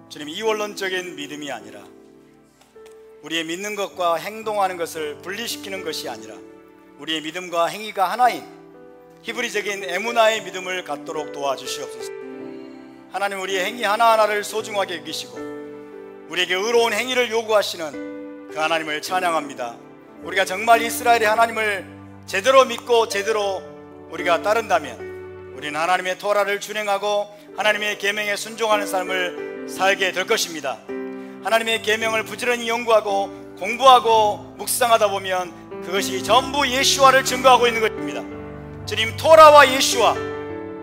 주님 이원론적인 믿음이 아니라, 우리의 믿는 것과 행동하는 것을 분리시키는 것이 아니라 우리의 믿음과 행위가 하나인 히브리적인 에무나의 믿음을 갖도록 도와주시옵소서. 하나님, 우리의 행위 하나하나를 소중하게 여기시고 우리에게 의로운 행위를 요구하시는 그 하나님을 찬양합니다. 우리가 정말 이스라엘의 하나님을 제대로 믿고 제대로 우리가 따른다면 우리는 하나님의 토라를 준행하고 하나님의 계명에 순종하는 삶을 살게 될 것입니다. 하나님의 계명을 부지런히 연구하고 공부하고 묵상하다 보면 그것이 전부 예수와를 증거하고 있는 것입니다. 주님, 토라와 예수와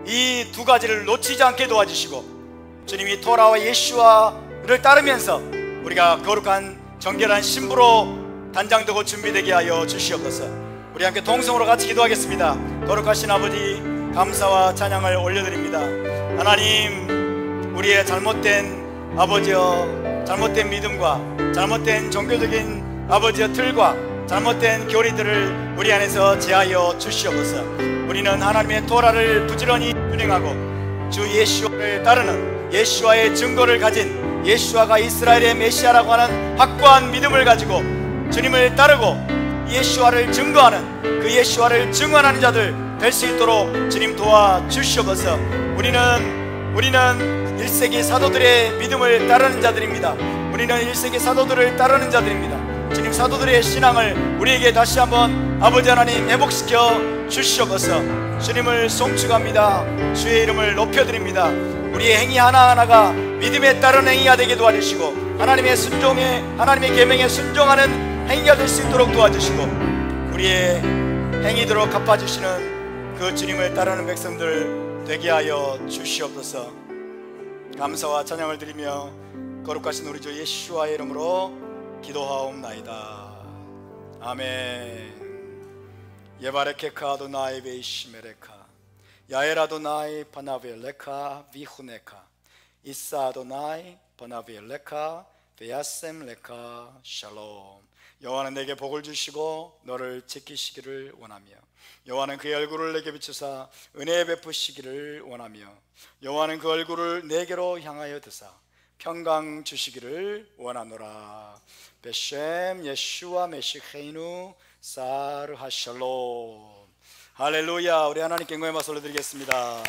이 두 가지를 놓치지 않게 도와주시고, 주님이 토라와 예수와를 따르면서 우리가 거룩한 정결한 신부로 단장되고 준비되게 하여 주시옵소서. 우리 함께 동성으로 같이 기도하겠습니다. 거룩하신 아버지, 감사와 찬양을 올려드립니다. 하나님, 우리의 잘못된 아버지여, 잘못된 믿음과 잘못된 종교적인 아버지여 틀과 잘못된 교리들을 우리 안에서 제하여 주시옵소서. 우리는 하나님의 토라를 부지런히 준행하고 주 예수와를 따르는 예수와의 증거를 가진 예수와가 이스라엘의 메시아라고 하는 확고한 믿음을 가지고 주님을 따르고 예수와를 증거하는 그 예수와를 증언하는 자들 될 수 있도록 주님 도와주시옵소서. 우리는 1세기 사도들의 믿음을 따르는 자들입니다. 우리는 1세기 사도들을 따르는 자들입니다. 주님, 사도들의 신앙을 우리에게 다시 한번 아버지 하나님 회복시켜 주시옵소서. 주님을 송축합니다. 주의 이름을 높여드립니다. 우리의 행위 하나하나가 믿음에 따른 행위가 되게 도와주시고 하나님의 계명에 순종하는 행위가 될 수 있도록 도와주시고 우리의 행위대로 갚아주시는 그 주님을 따르는 백성들 되게 하여 주시옵소서. 감사와 찬양을 드리며 거룩하신 우리 주 예수와의 이름으로 기도하옵나이다. 아멘. 예바레케카 아도나이 베이시메레카 야엘 아도나이 바나벨레카 비후네카 이사 아도나이 바나벨레카 베야셈레카 샬롬. 여호와는 내게 복을 주시고 너를 지키시기를 원하며 여호와는 그의 얼굴을 내게 비추사 은혜 베푸시기를 원하며 여호와는 그 얼굴을 내게로 향하여 드사 평강 주시기를 원하노라. 베셴 예슈와 메시헤이누 사르 하샬롬. 할렐루야. 우리 하나님께 영광의 박수 올려드리겠습니다.